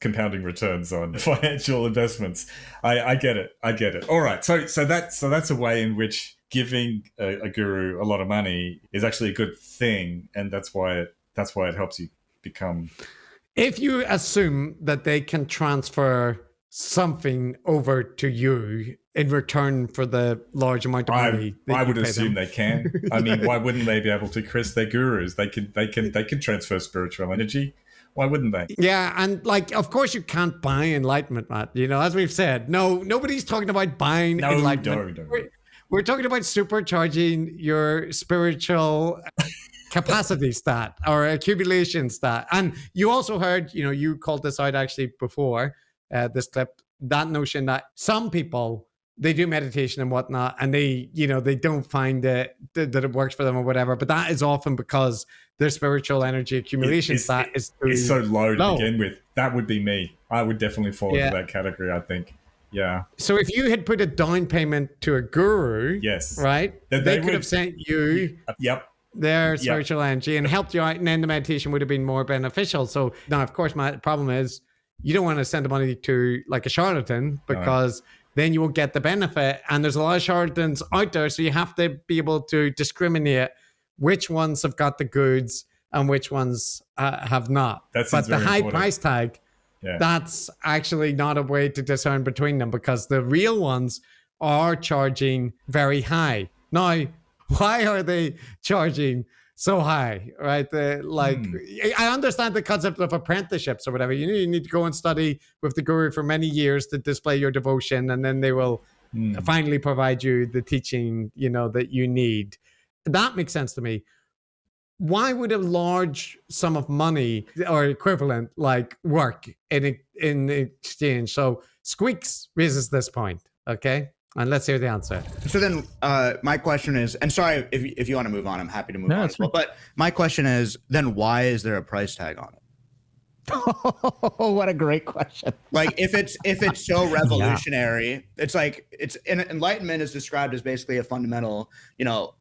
compounding returns on financial investments. I get it. All right. So that's a way in which giving a guru a lot of money is actually a good thing, and that's why it helps you become. If you assume that they can transfer something over to you in return for the large amount of money, I would assume they can. I mean, why wouldn't they be able to, Chris? They're gurus. They can transfer spiritual energy. Why wouldn't they? Yeah, and like, of course, you can't buy enlightenment, Matt. As we've said, nobody's talking about buying enlightenment. No. We're talking about supercharging your spiritual capacity stat or accumulation stat. And you also heard, you called this out actually before this clip, that notion that some people, they do meditation and whatnot, and they don't find that it works for them or whatever. But that is often because their spiritual energy accumulation stat is so low to begin with. That would be me. I would definitely fall into that category, I think. Yeah. So if you had put a down payment to a guru, right, they could have sent you their spiritual energy and helped you out, and then the meditation would have been more beneficial. So now, of course, my problem is you don't want to send the money to like a charlatan, because then you will get the benefit. And there's a lot of charlatans out there, so you have to be able to discriminate which ones have got the goods and which ones have not. But the high price tag, that's actually not a way to discern between them, because the real ones are charging very high. Now, why are they charging so high, right? I understand the concept of apprenticeships or whatever. You need to go and study with the guru for many years to display your devotion, and then they will finally provide you the teaching, that you need. That makes sense to me. Why would a large sum of money or equivalent work in exchange? So Squeaks raises this point, okay? And let's hear the answer. So then my question is, and sorry, if you want to move on, I'm happy to move on as well. But my question is, then why is there a price tag on it? Oh, what a great question. Like if it's so revolutionary, it's enlightenment is described as basically a fundamental,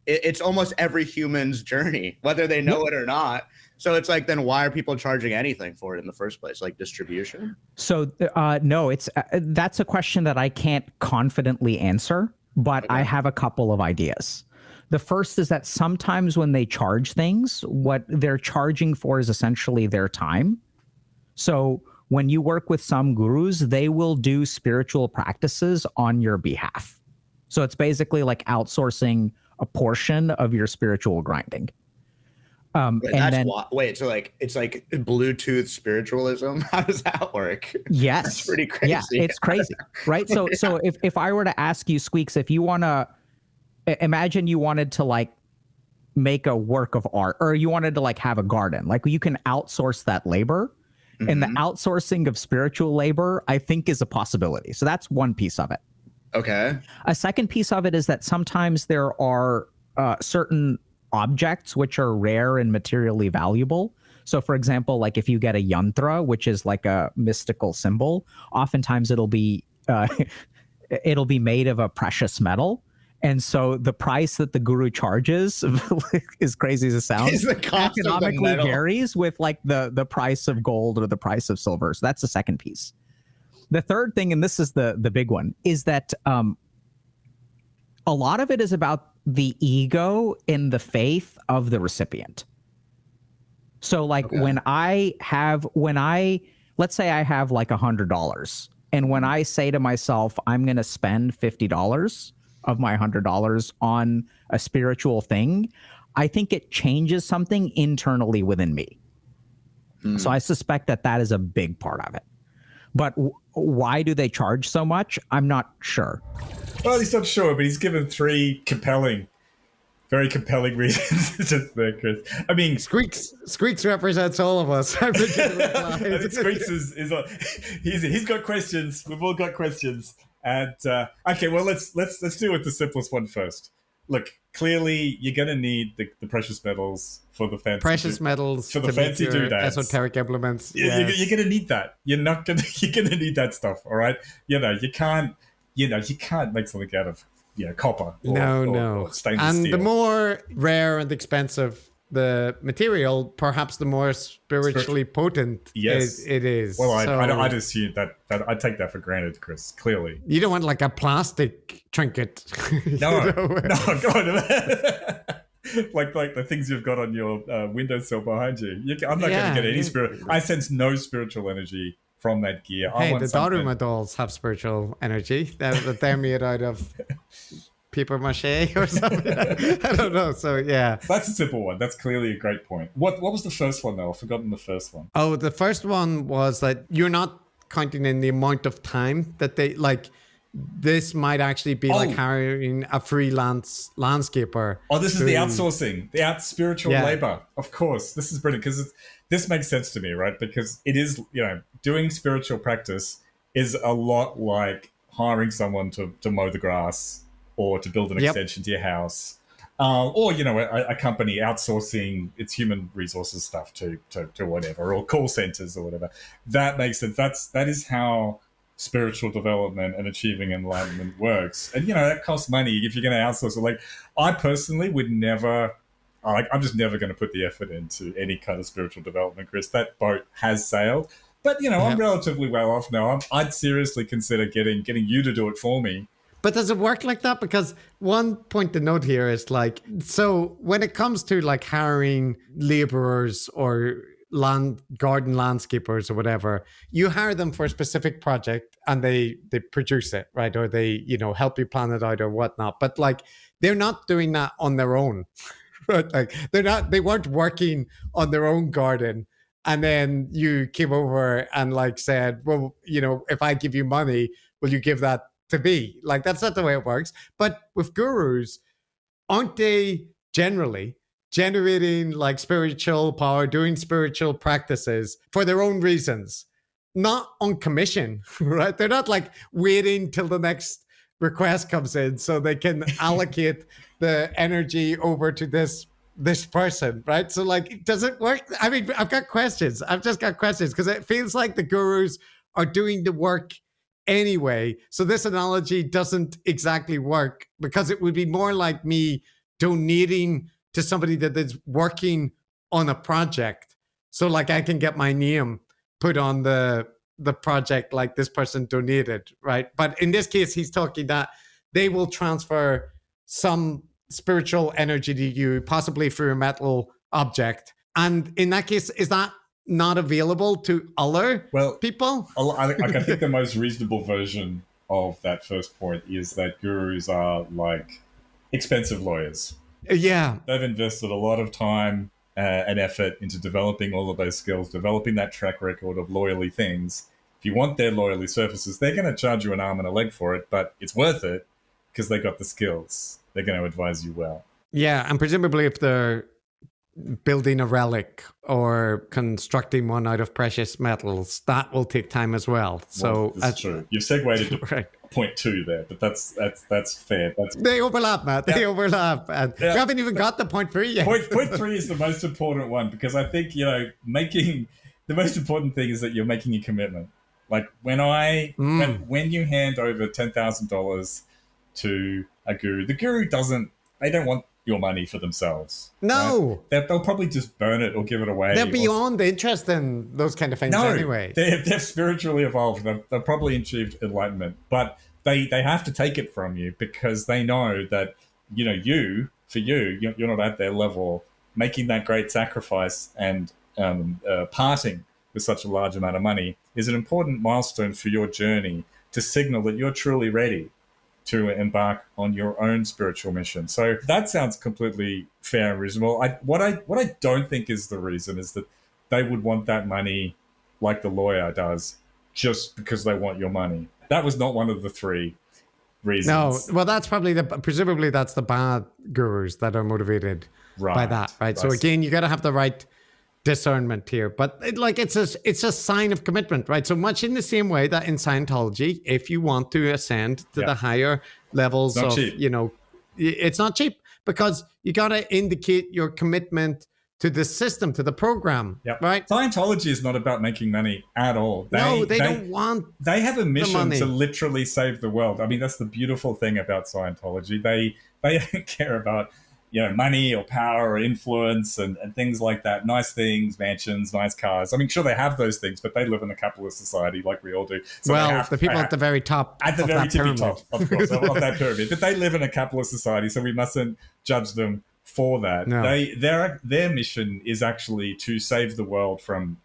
it's almost every human's journey, whether they know it or not. So it's like, then why are people charging anything for it in the first place? Like distribution? So no, that's a question that I can't confidently answer, but I have a couple of ideas. The first is that sometimes when they charge things, what they're charging for is essentially their time. So when you work with some gurus, they will do spiritual practices on your behalf. So it's basically like outsourcing a portion of your spiritual grinding. So it's like Bluetooth spiritualism. How does that work? Yes. That's pretty crazy. Yeah, it's crazy, right? So if I were to ask you, Squeaks, if you want to imagine you wanted to make a work of art, or you wanted to have a garden, you can outsource that labor. Mm-hmm. And the outsourcing of spiritual labor, I think, is a possibility. So that's one piece of it. Okay. A second piece of it is that sometimes there are certain objects which are rare and materially valuable. So, for example, if you get a yantra, which is like a mystical symbol, oftentimes it'll be made of a precious metal. And so the price that the guru charges, as crazy as it sounds, economically varies with the price of gold or the price of silver. So that's the second piece. The third thing, and this is the big one, is that a lot of it is about the ego in the faith of the recipient. So let's say I have $100, and when I say to myself, I'm going to spend $50 of my $100 on a spiritual thing, I think it changes something internally within me. So I suspect that is a big part of it. But why do they charge so much? I'm not sure. Well, he's not sure, but he's given three compelling very compelling reasons just there, Chris. I mean, Squeaks represents all of us. I think Squeaks he's got questions. We've all got questions. And okay, well let's deal with the simplest one first. Look, clearly you're going to need the precious metals for the fancy for the fancy doodads. esoteric implements. Yes. You're going to need that. You're going to need that stuff. All right. You can't make something out of copper. Or stainless steel. The more rare and expensive the material, perhaps the more spiritually potent it is. Well, I'd assume that I take that for granted, Chris. Clearly, you don't want like a plastic trinket. No, God. like the things you've got on your windowsill behind you. I'm not going to get any spirit. I sense no spiritual energy from that gear. Hey, the Dharma dolls have spiritual energy. They're made out of paper mache or something. I don't know. So yeah, that's a simple one. That's clearly a great point. What was the first one though? I've forgotten the first one. Oh, the first one was that you're not counting in the amount of time that they like. This might actually be like hiring a freelance landscaper. Oh, this is the outsourcing, spiritual labor. Of course, this is brilliant because this makes sense to me, right? Because it is, doing spiritual practice is a lot like hiring someone to mow the grass or to build an extension to your house, or a company outsourcing its human resources stuff to whatever, or call centers or whatever. That makes sense. That is how spiritual development and achieving enlightenment works. And that costs money if you're going to outsource it. Like, I personally would never, I'm just never going to put the effort into any kind of spiritual development, Chris. That boat has sailed. But I'm relatively well off now. I'd seriously consider getting you to do it for me. But does it work like that? Because one point to note here is like, so when it comes to like hiring laborers or garden landscapers or whatever, you hire them for a specific project and they produce it, right? Or they, help you plan it out or whatnot. But like, they're not doing that on their own, right? Like they weren't working on their own garden. And then you came over and like said, well, if I give you money, will you give that to me? Like, that's not the way it works. But with gurus, aren't they generally generating like spiritual power, doing spiritual practices for their own reasons, not on commission, right? They're not like waiting till the next request comes in so they can allocate the energy over to this person, right? So like, does it work? I mean, I've just got questions because it feels like the gurus are doing the work anyway. So this analogy doesn't exactly work because it would be more like me donating to somebody that is working on a project. So like I can get my name put on the project like this person donated, right? But in this case, he's talking that they will transfer some spiritual energy to you, possibly through a metal object. And in that case, is that not available to other people? I think the most reasonable version of that first point is that gurus are like expensive lawyers. Yeah. They've invested a lot of time and effort into developing all of those skills, developing that track record of lawyerly things. If you want their lawyerly services, they're going to charge you an arm and a leg for it, but it's worth it because they got the skills. They're going to advise you well. Yeah, and presumably if they're building a relic or constructing one out of precious metals, that will take time as well. So that's true. You've segued into point 2 there, but that's fair. They overlap, Matt. They overlap. And we haven't even got the point 3 yet. Point 3 is the most important one because I think making the most important thing is that you're making a commitment. Like when you hand over $10,000 to a guru, the guru they don't want your money for themselves. No. Right? They'll probably just burn it or give it away. They're beyond interest in those kind of things anyway. They've spiritually evolved. They've probably achieved enlightenment. But they have to take it from you because they know that, you're not at their level. Making that great sacrifice and parting with such a large amount of money is an important milestone for your journey to signal that you're truly ready to embark on your own spiritual mission. So that sounds completely fair and reasonable. What I don't think is the reason is that they would want that money like the lawyer does just because they want your money. That was not one of the 3. reasons. No, well, that's probably presumably that's the bad gurus that are motivated by that, right? So again, you got to have the right discernment here, but it's a sign of commitment, right? So much in the same way that in Scientology, if you want to ascend to the higher levels of, cheap. It's not cheap because you got to indicate your commitment to the system, to the program, right? Scientology is not about making money at all. They don't want. They have a mission money. to literally save the world. I mean, that's the beautiful thing about Scientology. They don't care about money or power or influence and things like that. Nice things, mansions, nice cars. I mean, sure, they have those things, but they live in a capitalist society like we all do. So the people at the very top, at the very tippy top, of course, of that pyramid. But they live in a capitalist society, so we mustn't judge them for that. No. Their mission is actually to save the world from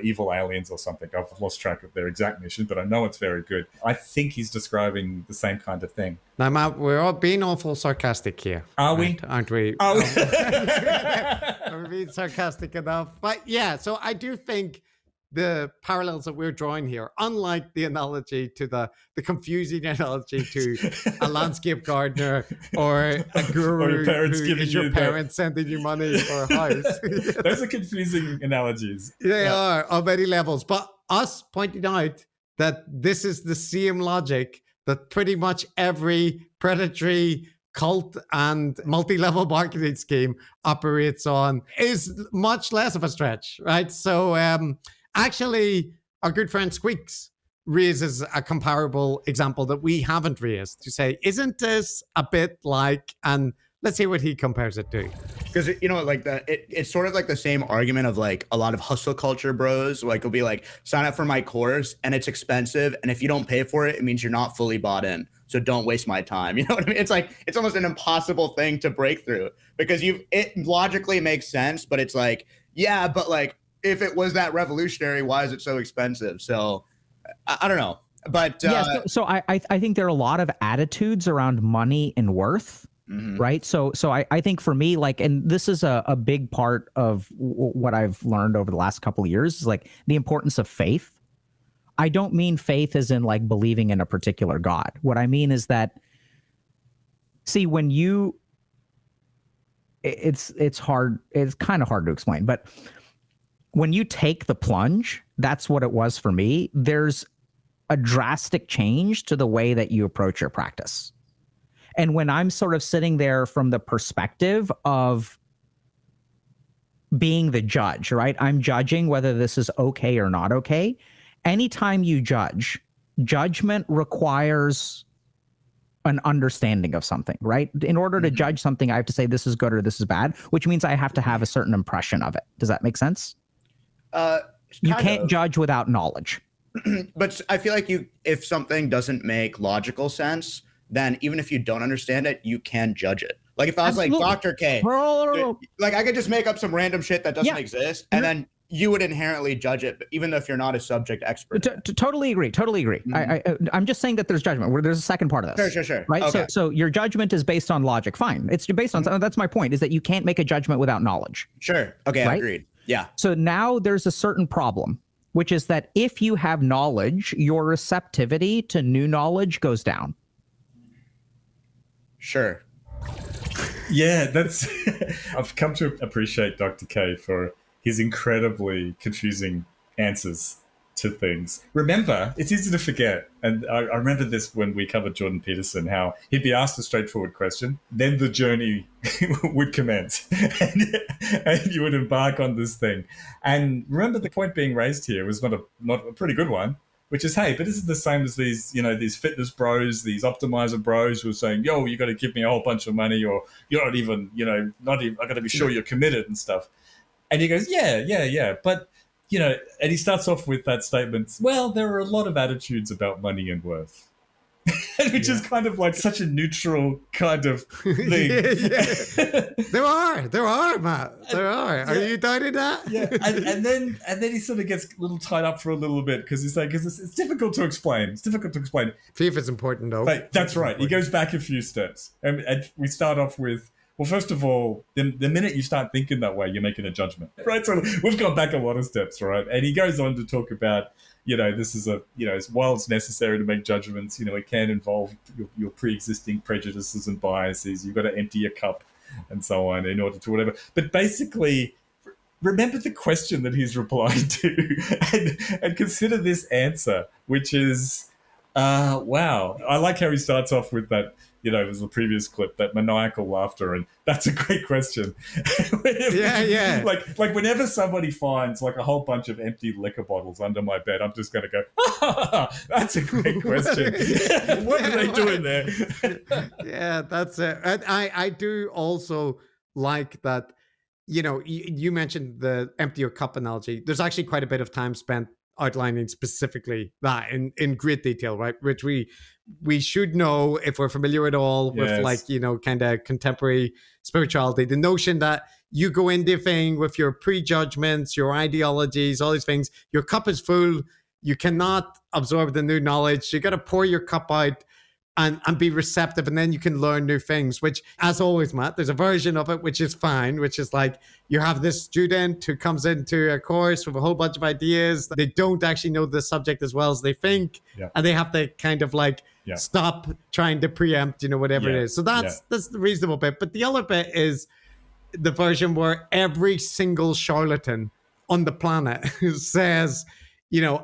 evil aliens or something. I've lost track of their exact mission, but I know it's very good. I think he's describing the same kind of thing. Now, Matt, we're all being awful sarcastic here. Are right? we? Aren't we? Are we? Are we being sarcastic enough? But yeah, so I do think the parallels that we're drawing here, unlike the analogy to the confusing analogy to a landscape gardener or a guru or your parents who giving is your you parents sending you money for a house. Those are confusing analogies. They are on many levels. But us pointing out that this is the same logic that pretty much every predatory cult and multi-level marketing scheme operates on is much less of a stretch, right? So actually, our good friend Squeaks raises a comparable example that we haven't raised to say, isn't this a bit like, and let's see what he compares it to. Because it's sort of like the same argument of like a lot of hustle culture bros. Like it'll be like, sign up for my course and it's expensive, and if you don't pay for it, it means you're not fully bought in. So don't waste my time. You know what I mean? It's like it's almost an impossible thing to break through because it logically makes sense, but it's like, yeah, but like if it was that revolutionary, why is it so expensive? So I don't know, but so I think there are a lot of attitudes around money and worth. Mm-hmm. Right. So I think for me, like, and this is a big part of what I've learned over the last couple of years is like the importance of faith. I don't mean faith as in like believing in a particular God. What I mean is that, see, when it's hard, it's kind of hard to explain, but when you take the plunge, that's what it was for me. There's a drastic change to the way that you approach your practice. And when I'm sort of sitting there from the perspective of being the judge, right? I'm judging whether this is okay or not okay. Anytime you judge, judgment requires an understanding of something, right? In order to judge something, I have to say this is good or this is bad, which means I have to have a certain impression of it. Does that make sense? You can't judge without knowledge. But I feel like if something doesn't make logical sense, then even if you don't understand it, you can judge it. Like if I was like Dr. K, like I could just make up some random shit that doesn't exist, and then you would inherently judge it, even if you're not a subject expert. Totally agree. Mm-hmm. I'm just saying that there's judgment. Where there's a second part of this. Sure. Right. Okay. So your judgment is based on logic. Fine. It's based on. That's my point. Is that you can't make a judgment without knowledge. Sure. Okay. Right? Agreed. Yeah. So now there's a certain problem, which is that if you have knowledge, your receptivity to new knowledge goes down. Sure. Yeah, that's. I've come to appreciate Dr. K for his incredibly confusing answers to things. Remember, it's easy to forget. And I remember this when we covered Jordan Peterson, how he'd be asked a straightforward question, then the journey would commence and you would embark on this thing. And remember, the point being raised here was not a pretty good one, which is, hey, but this is the same as these, these fitness bros, these optimizer bros who are saying, yo, you got to give me a whole bunch of money, or you're not even, I got to be sure you're committed and stuff. And he goes, yeah. But, and he starts off with that statement, well, there are a lot of attitudes about money and worth. Which is kind of like such a neutral kind of thing. There are, Matt. There are. Are you doubting that? Yeah. And then he sort of gets a little tied up for a little bit because he's like, it's difficult to explain. Faith is important, though. But that's right. He goes back a few steps. And we start off with, Well, first of all, the minute you start thinking that way, you're making a judgment, right? So we've gone back a lot of steps, right? And he goes on to talk about, this is while it's necessary to make judgments, it can involve your pre-existing prejudices and biases. You've got to empty your cup and so on in order to whatever. But basically, remember the question that he's replying to and consider this answer, which is, wow. I like how he starts off with that, it was the previous clip, that maniacal laughter. And that's a great question. Yeah. Like whenever somebody finds like a whole bunch of empty liquor bottles under my bed, I'm just going to go, that's a great question. What are they doing there? Yeah, that's it. And I do also like that, you mentioned the empty your cup analogy. There's actually quite a bit of time spent outlining specifically that in great detail, right? Which we should know if we're familiar at all with like, kind of contemporary spirituality. The notion that you go into a thing with your prejudgments, your ideologies, all these things, your cup is full, you cannot absorb the new knowledge. You got to pour your cup out and be receptive, and then you can learn new things, which, as always, Matt, there's a version of it which is fine, which is like you have this student who comes into a course with a whole bunch of ideas. They don't actually know the subject as well as they think, and they have to kind of like stop trying to preempt, whatever it is. So that's the reasonable bit. But the other bit is the version where every single charlatan on the planet says, you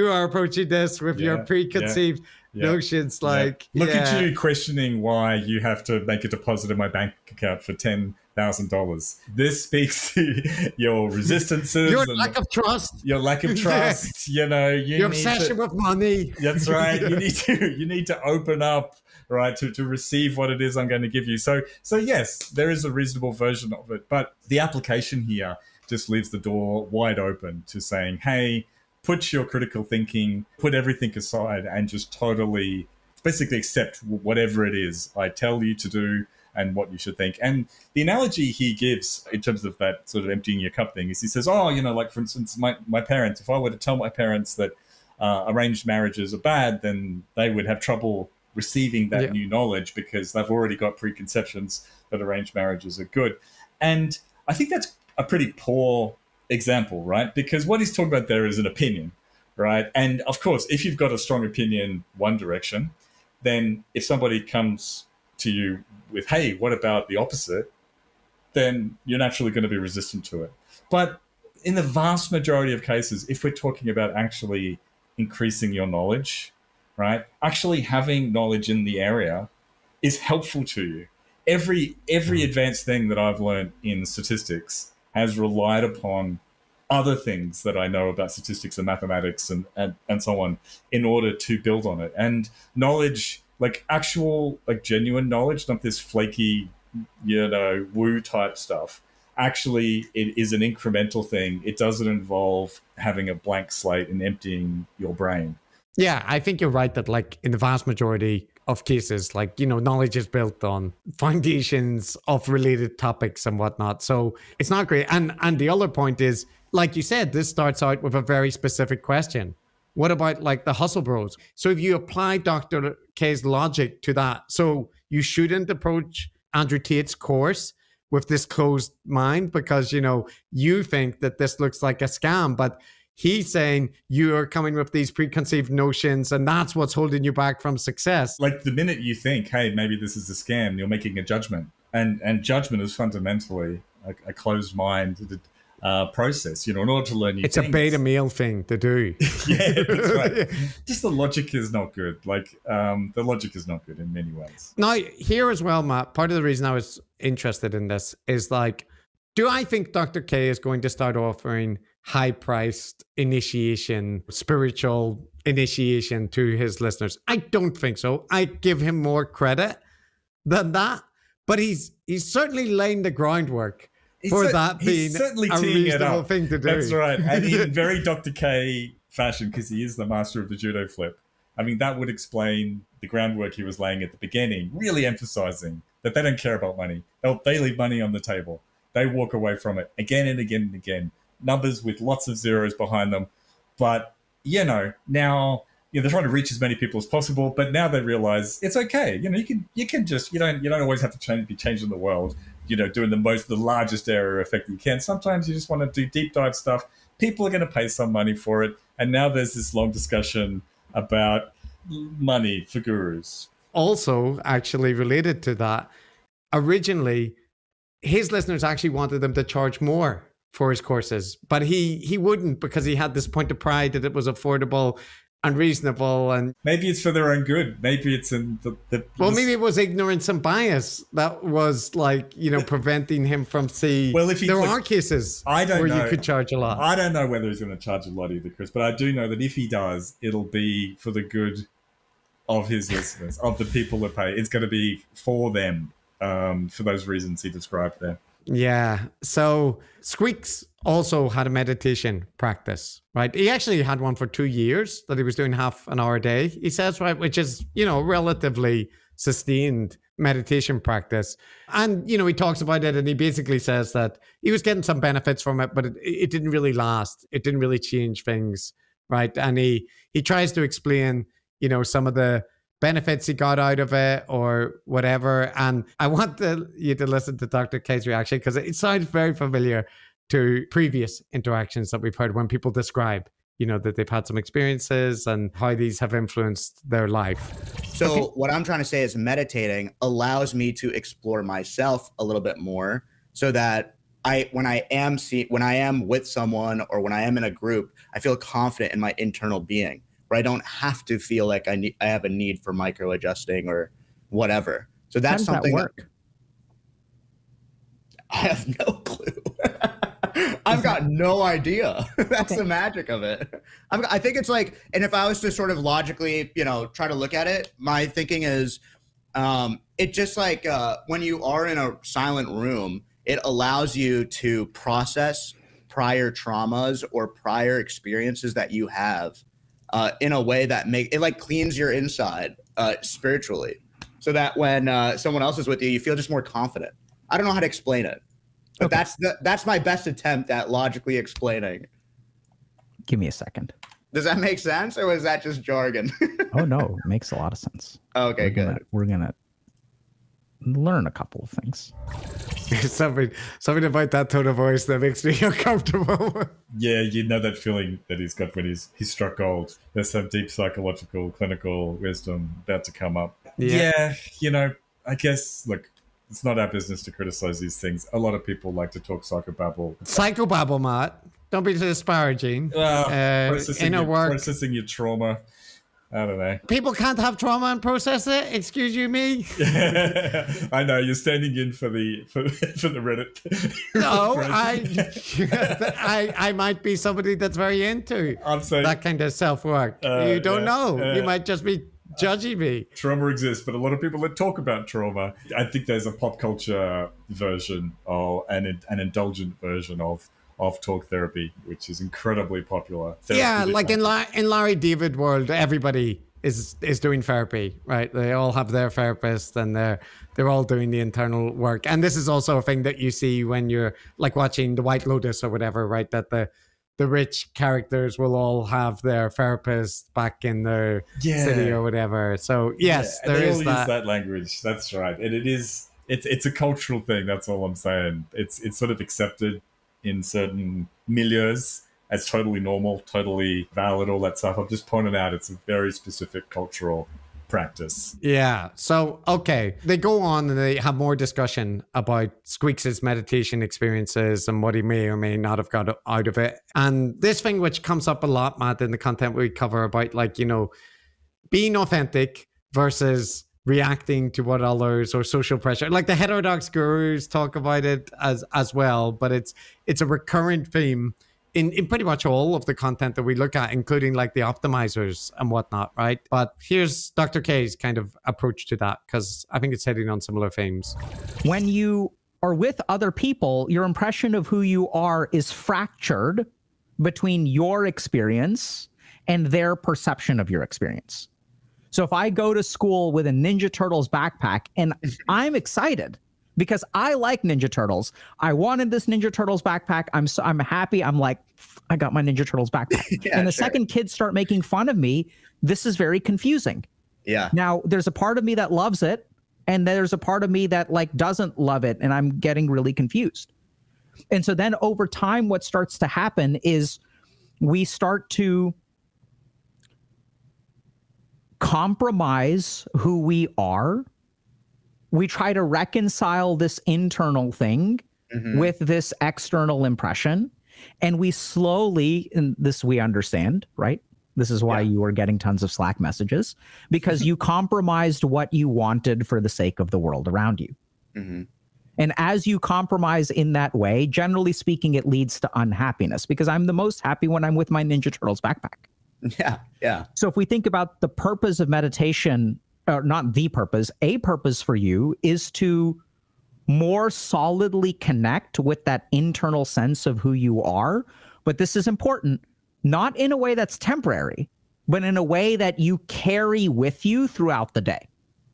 are approaching this with your preconceived notions. Like, look at you questioning why you have to make a deposit in my bank account for $10,000. This speaks to your resistances, your lack of trust, your your obsession with money. That's right. You need to open up, right, to receive what it is I'm going to give you. So yes, there is a reasonable version of it, but the application here just leaves the door wide open to saying, hey, put your critical thinking, put everything aside, and just totally basically accept whatever it is I tell you to do and what you should think. And the analogy he gives in terms of that sort of emptying your cup thing is he says, like, for instance, my parents, if I were to tell my parents that arranged marriages are bad, then they would have trouble receiving that new knowledge because they've already got preconceptions that arranged marriages are good. And I think that's a pretty poor example, right? Because what he's talking about there is an opinion, right? And of course, if you've got a strong opinion one direction, then if somebody comes to you with, hey, what about the opposite? Then you're naturally going to be resistant to it. But in the vast majority of cases, if we're talking about actually increasing your knowledge, right? Actually having knowledge in the area is helpful to you. Every advanced thing that I've learned in statistics has relied upon other things that I know about statistics and mathematics and so on in order to build on it. And knowledge, like actual, like genuine knowledge, not this flaky, woo type stuff. Actually, it is an incremental thing. It doesn't involve having a blank slate and emptying your brain. Yeah, I think you're right that like in the vast majority of cases, like, knowledge is built on foundations of related topics and whatnot. So it's not great. And the other point is, like you said, this starts out with a very specific question. What about like the hustle bros? So if you apply Dr. K's logic to that, so you shouldn't approach Andrew Tate's course with this closed mind because, you think that this looks like a scam, but he's saying you are coming with these preconceived notions and that's what's holding you back from success. Like the minute you think, hey, maybe this is a scam, you're making a judgment. And judgment is fundamentally a closed mind process, in order to learn new things. It's a beta male thing to do. Yeah, that's right. Just the logic is not good. Like the logic is not good in many ways. Now, here as well, Matt, part of the reason I was interested in this is like, do I think Dr. K is going to start offering high-priced initiation, spiritual initiation to his listeners? I don't think so. I give him more credit than that, but he's certainly laying the groundwork for that being a reasonable thing to do. That's right. And in very Dr. K fashion, because he is the master of the judo flip, I mean, that would explain the groundwork he was laying at the beginning, really emphasizing that they don't care about money. They leave money on the table. They walk away from it again and again and again. Numbers with lots of zeros behind them. But, now they're trying to reach as many people as possible, but now they realize it's okay. You can just, you don't always have to be changing the world, doing the largest area effect you can. Sometimes you just want to do deep dive stuff. People are going to pay some money for it. And now there's this long discussion about money for gurus. Also, actually related to that, originally, his listeners actually wanted him to charge more for his courses, but he wouldn't, because he had this point of pride that it was affordable and reasonable. And maybe it's for their own good. Maybe it's in maybe it was ignorance and bias that was preventing him from seeing. Well, if there are cases where you could charge a lot. I don't know whether he's going to charge a lot either, Chris, but I do know that if he does, it'll be for the good of his listeners, of the people that pay. It's going to be for them, for those reasons he described there. Yeah. So Squeaks also had a meditation practice, right? He actually had one for 2 years that he was doing half an hour a day, he says, right? Which is, relatively sustained meditation practice. And, he talks about it, and he basically says that he was getting some benefits from it, but it didn't really last. It didn't really change things, right? And he tries to explain, some of the benefits he got out of it or whatever. And I want you to listen to Dr. K's reaction, because it sounds very familiar to previous interactions that we've heard when people describe, that they've had some experiences and how these have influenced their life. So what I'm trying to say is meditating allows me to explore myself a little bit more, so that when I am with someone or when I am in a group, I feel confident in my internal being, where I don't have to feel like I have a need for micro adjusting or whatever. So that's something that work? I have no clue. I've got no idea. That's the magic of it. I think it's like, and if I was to sort of logically, try to look at it, my thinking is, it just like when you are in a silent room, it allows you to process prior traumas or prior experiences that you have in a way that it like cleans your inside spiritually, so that when someone else is with you, you feel just more confident. I don't know how to explain it, but that's my best attempt at logically explaining. Give me a second. Does that make sense, or was that just jargon? Oh no, it makes a lot of sense. Okay, good. We're gonna learn a couple of things. something about that tone of voice that makes me uncomfortable. Yeah, that feeling that he's got when he's struck gold. There's some deep psychological, clinical wisdom about to come up. Yeah, I guess, look, it's not our business to criticize these things. A lot of people like to talk psychobabble. Psychobabble, Matt. Don't be disparaging. Processing your trauma. I don't know. People can't have trauma and process it. Excuse you, me. I know you're standing in for the Reddit. No, I might be somebody that's very into that kind of self-work. You don't know. You might just be judging me. Trauma exists, but a lot of people that talk about trauma, I think there's a pop culture version or an indulgent version of talk therapy, which is incredibly popular. Yeah, like in Larry David world, everybody is doing therapy, right? They all have their therapist, and they're all doing the internal work. And this is also a thing that you see when you're like watching The White Lotus or whatever, right? That the rich characters will all have their therapist back in their city or whatever. So yes, there is that. Use that language. That's right, and it's a cultural thing. That's all I'm saying. It's sort of accepted in certain milieus as totally normal, totally valid, all that stuff. I'm just pointing out it's a very specific cultural practice. Yeah. So, okay. They go on and they have more discussion about Squeaks' meditation experiences and what he may or may not have got out of it. And this thing which comes up a lot, Matt, in the content we cover about being authentic versus reacting to what others or social pressure, like the heterodox gurus talk about it as well, but it's a recurrent theme in pretty much all of the content that we look at, including like the optimizers and whatnot, right? But here's Dr. K's kind of approach to that, because I think it's hitting on similar themes. When you are with other people, your impression of who you are is fractured between your experience and their perception of your experience. So if I go to school with a Ninja Turtles backpack and I'm excited because I like Ninja Turtles, I wanted this Ninja Turtles backpack. I'm happy. I'm like, I got my Ninja Turtles backpack. And the second kids start making fun of me, this is very confusing. Yeah. Now, there's a part of me that loves it, and there's a part of me that like doesn't love it, and I'm getting really confused. And so then over time, what starts to happen is we start to compromise who we are. We try to reconcile this internal thing with this external impression. And we slowly, and this we understand, right? This is why you are getting tons of Slack messages, because you compromised what you wanted for the sake of the world around you. And as you compromise in that way, generally speaking, it leads to unhappiness, because I'm the most happy when I'm with my Ninja Turtles backpack. Yeah. Yeah. So if we think about the purpose of meditation, or not the purpose, a purpose for you is to more solidly connect with that internal sense of who you are. But this is important, not in a way that's temporary, but in a way that you carry with you throughout the day.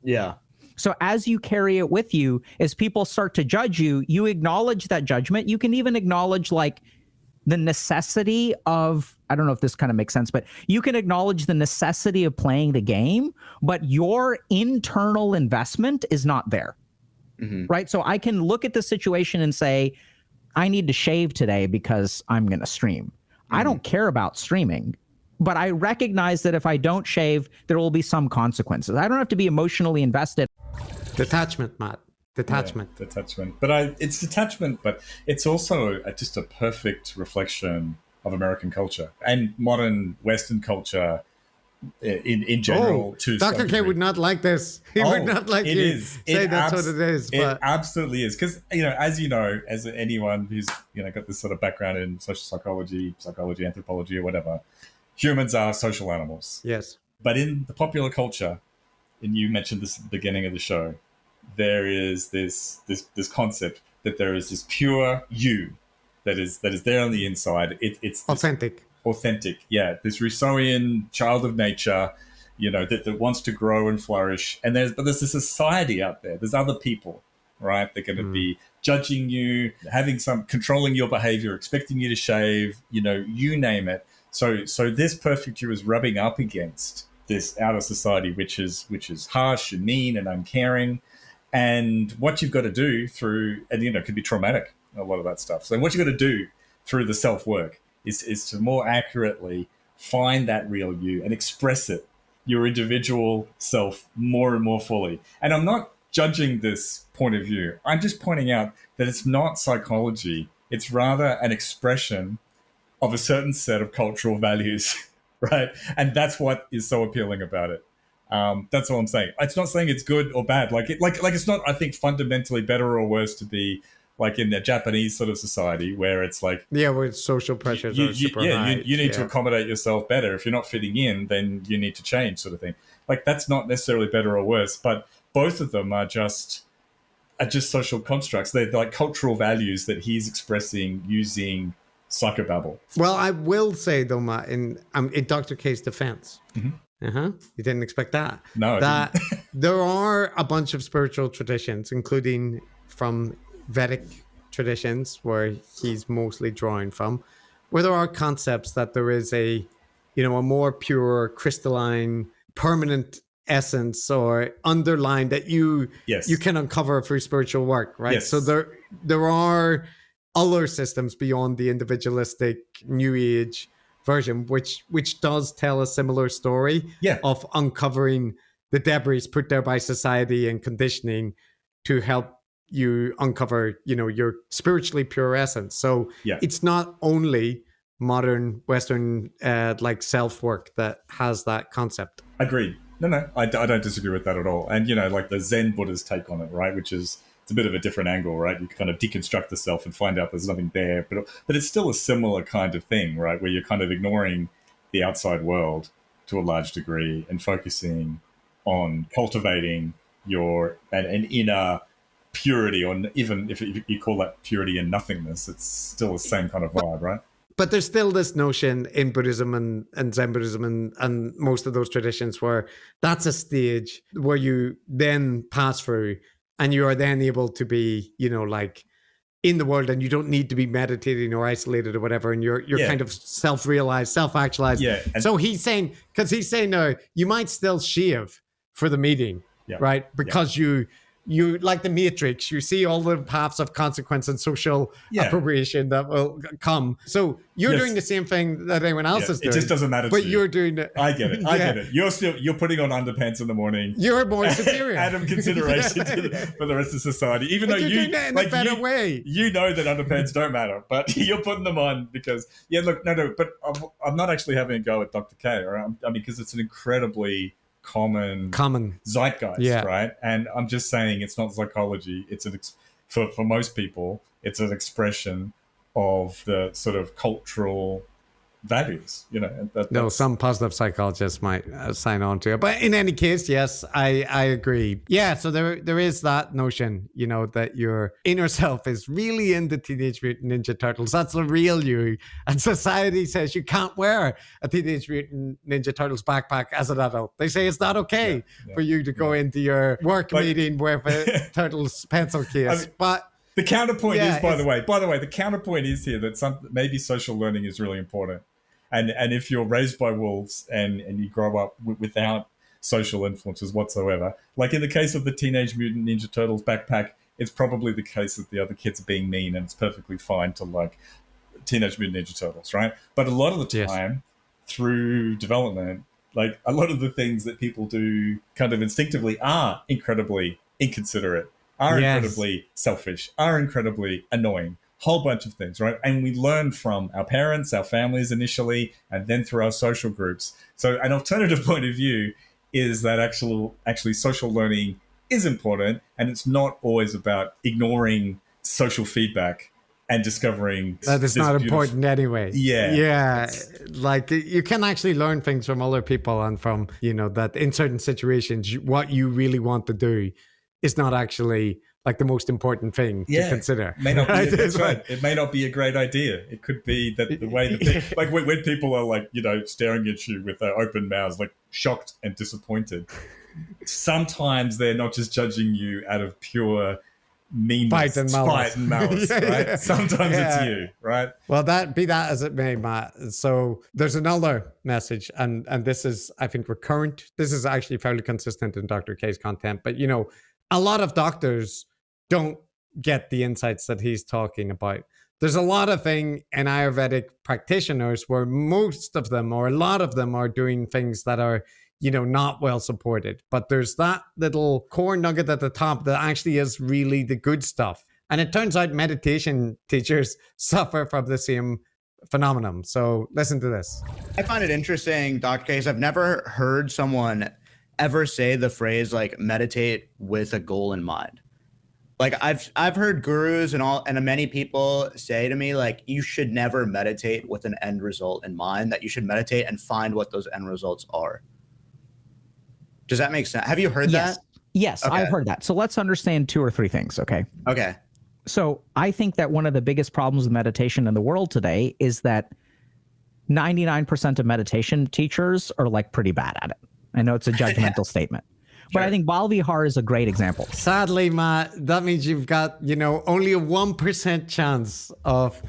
Yeah. So as you carry it with you, as people start to judge you, you acknowledge that judgment. You can even acknowledge like the necessity of, I don't know if this kind of makes sense, but you can acknowledge the necessity of playing the game, but your internal investment is not there. Right? So I can look at the situation and say, I need to shave today because I'm going to stream. I don't care about streaming, but I recognize that if I don't shave, there will be some consequences. I don't have to be emotionally invested. Detachment, Matt. Detachment. Yeah, detachment. But it's detachment, but it's also just a perfect reflection of American culture and modern Western culture in general. To Dr. K would not like this. He would not like it you is. say that's what it is. It absolutely is. Because, as anyone who's, got this sort of background in social psychology, anthropology, or whatever, humans are social animals. Yes. But in the popular culture, and you mentioned this at the beginning of the show, there is this concept that there is this pure you that is there on the inside. It's authentic. Yeah, this Rousseauian child of nature, that wants to grow and flourish. And there's a society out there. There's other people, right? They're going to be judging you, controlling your behavior, expecting you to shave, you name it. So this perfect you is rubbing up against this outer society, which is harsh and mean and uncaring. And what you've got to do it could be traumatic, a lot of that stuff. So what you've got to do through the self-work is to more accurately find that real you and express it, your individual self, more and more fully. And I'm not judging this point of view. I'm just pointing out that it's not psychology. It's rather an expression of a certain set of cultural values, right? And that's what is so appealing about it. That's all I'm saying. It's not saying it's good or bad. Like it's not, I think, fundamentally better or worse to be like in the Japanese sort of society where it's like, where social pressures are super high. You need to accommodate yourself better. If you're not fitting in, then you need to change, sort of thing. Like that's not necessarily better or worse, but both of them are just social constructs. They're like cultural values that he's expressing using psychobabble. Well, I will say though, Matt, in Dr. K's defense, you didn't expect that. No, that there are a bunch of spiritual traditions, including from Vedic traditions, where he's mostly drawing from, where there are concepts that there is a more pure, crystalline, permanent essence or underlying that you can uncover through spiritual work, right? Yes. So there are other systems beyond the individualistic New Age version, which does tell a similar story of uncovering the debris put there by society and conditioning to help you uncover, your spiritually pure essence. So it's not only modern Western like self-work that has that concept. Agreed. No, I don't disagree with that at all. And, like the Zen Buddha's take on it, right, which is, it's a bit of a different angle, right? You kind of deconstruct the self and find out there's nothing there. But it's still a similar kind of thing, right, where you're kind of ignoring the outside world to a large degree and focusing on cultivating an inner purity, or even if you call that purity and nothingness, it's still the same kind of vibe, right? But there's still this notion in Buddhism and Zen Buddhism and most of those traditions where that's a stage where you then pass through and you are then able to be, like in the world, and you don't need to be meditating or isolated or whatever, and you're Yeah. kind of self-realized, self-actualized. Yeah, and- So he's saying, because he's saying no, you might still shave for the meeting, Yeah. right? Because you like the Matrix, you see all the paths of consequence and social Yeah. appropriation that will come. So you're Yes. doing the same thing that everyone else is It doing. just doesn't matter But to you. you're doing it. I get it. Yeah. I get it. You're putting on underpants in the morning. You're more superior. Out of consideration for the rest of society, even But though you're doing that in a better way. You know that underpants don't matter, but you're putting them on because but I'm not actually having a go at Dr. K, or I mean, because it's an incredibly common zeitgeist, Yeah. right? And I'm just saying it's not psychology. It's for most people, it's an expression of the sort of cultural values, and No, some positive psychologists might sign on to it. But in any case, yes, I agree. Yeah, so there is that notion, that your inner self is really into Teenage Mutant Ninja Turtles. That's the real you. And society says you can't wear a Teenage Mutant Ninja Turtles backpack as an adult. They say it's not okay for you to go into your work meeting with a Turtles pencil case. But the counterpoint is, by the way, the counterpoint is here that maybe social learning is really important. And if you're raised by wolves and you grow up without social influences whatsoever, like in the case of the Teenage Mutant Ninja Turtles backpack, it's probably the case that the other kids are being mean and it's perfectly fine to like Teenage Mutant Ninja Turtles, right? But a lot of the time, through development, like a lot of the things that people do kind of instinctively are incredibly inconsiderate, are incredibly selfish, are incredibly annoying. Whole bunch of things, right? And we learn from our parents, our families initially, and then through our social groups. So an alternative point of view is that actually social learning is important, and it's not always about ignoring social feedback and discovering that is not important anyway. Yeah. Like you can actually learn things from other people and from, that in certain situations, what you really want to do is not actually like the most important thing to consider. May not be, that's right. It may not be a great idea. It could be that the way that like when people are like, staring at you with their open mouths, like shocked and disappointed, sometimes they're not just judging you out of pure meanness, spite and malice, right? Sometimes it's you, right? Well, be that as it may, Matt. So there's another message, and this is, I think, recurrent. This is actually fairly consistent in Dr. K's content, but a lot of doctors don't get the insights that he's talking about. There's a lot of thing in Ayurvedic practitioners where most of them or a lot of them are doing things that are, not well supported. But there's that little core nugget at the top that actually is really the good stuff. And it turns out meditation teachers suffer from the same phenomenon. So listen to this. I find it interesting, Dr. Case. I've never heard someone ever say the phrase like meditate with a goal in mind. Like I've heard gurus and many people say to me, like, you should never meditate with an end result in mind, that you should meditate and find what those end results are. Does that make sense? Have you heard that? Yes, okay. I've heard that. So let's understand 2 or 3 things, okay? Okay. So I think that one of the biggest problems with meditation in the world today is that 99% of meditation teachers are like pretty bad at it. I know it's a judgmental statement. But I think Balvihar is a great example. Sadly, Matt, that means you've got, only a 1% chance of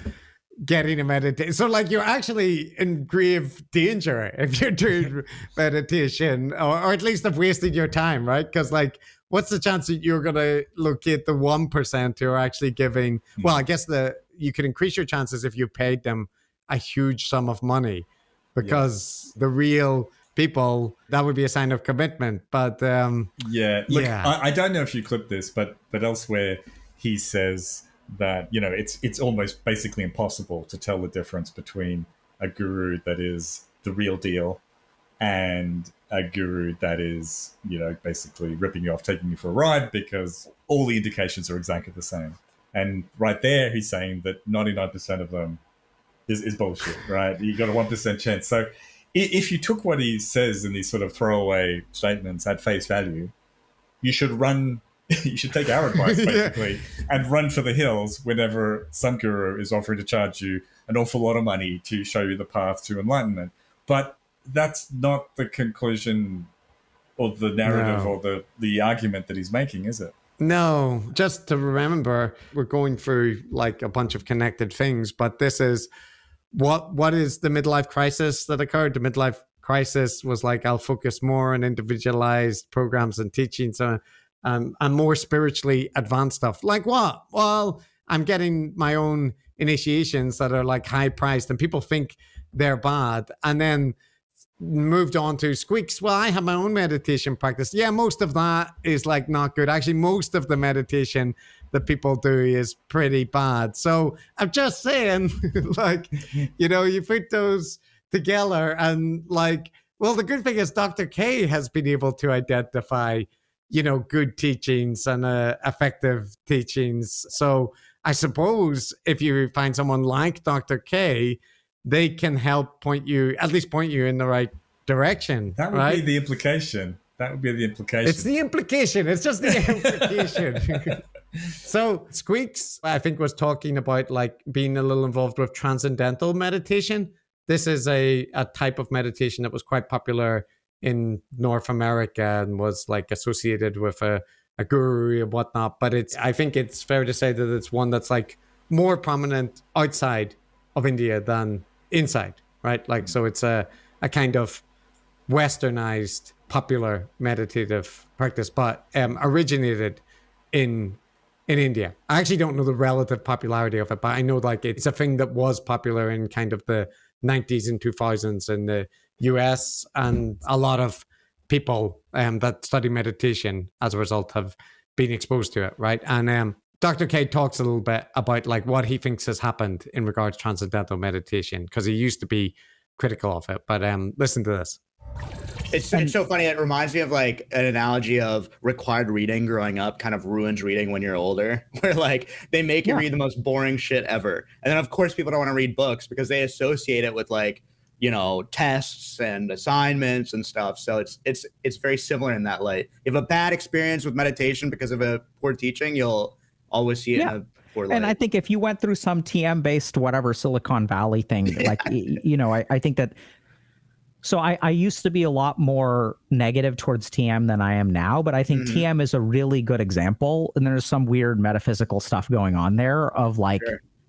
getting a meditation. So like you're actually in grave danger if you're doing meditation or at least of wasting your time, right? Because like, what's the chance that you're going to locate the 1% who are actually giving, well, I guess you could increase your chances if you paid them a huge sum of money because the real people, that would be a sign of commitment. But I don't know if you clipped this, but elsewhere he says that it's almost basically impossible to tell the difference between a guru that is the real deal and a guru that is basically ripping you off, taking you for a ride, because all the indications are exactly the same. And right there he's saying that 99% of them is bullshit, right? You got a 1% chance. So if you took what he says in these sort of throwaway statements at face value, you should run, you should take our advice basically and run for the hills whenever some guru is offering to charge you an awful lot of money to show you the path to enlightenment. But that's not the conclusion or the narrative or the argument that he's making, is it? No, just to remember, we're going through like a bunch of connected things, but this is what is the midlife crisis that occurred? The midlife crisis was like, I'll focus more on individualized programs and teachings and more spiritually advanced stuff. Like what? Well, I'm getting my own initiations that are like high priced and people think they're bad. And then moved on to squeaks. Well, I have my own meditation practice. Yeah, most of that is like not good. Actually, most of the meditation that people do is pretty bad. So I'm just saying, like, you put those together and like, well, the good thing is Dr. K has been able to identify, good teachings and effective teachings. So I suppose if you find someone like Dr. K, they can help at least point you in the right direction. That would right? be the implication. That would be the implication. It's the implication. It's just the implication. So Squeaks, I think, was talking about like being a little involved with transcendental meditation. This is a type of meditation that was quite popular in North America and was like associated with a guru and whatnot. But I think it's fair to say that it's one that's like more prominent outside of India than inside, right? Like, so it's a kind of westernized, popular meditative practice, but originated in India. I actually don't know the relative popularity of it, but I know like it's a thing that was popular in kind of the 90s and 2000s in the US, and a lot of people that study meditation as a result have been exposed to it, right? And Dr. K talks a little bit about like what he thinks has happened in regards to transcendental meditation, because he used to be critical of it. But listen to this. It's so funny. It reminds me of like an analogy of required reading growing up kind of ruins reading when you're older, where like they make you read the most boring shit ever. And then of course people don't want to read books because they associate it with like, tests and assignments and stuff. So it's very similar in that light. If a bad experience with meditation because of a poor teaching, you'll always see it in a poor light. And I think if you went through some TM based whatever Silicon Valley thing, like, I think that. So I used to be a lot more negative towards TM than I am now, but I think TM is a really good example. And there's some weird metaphysical stuff going on there of like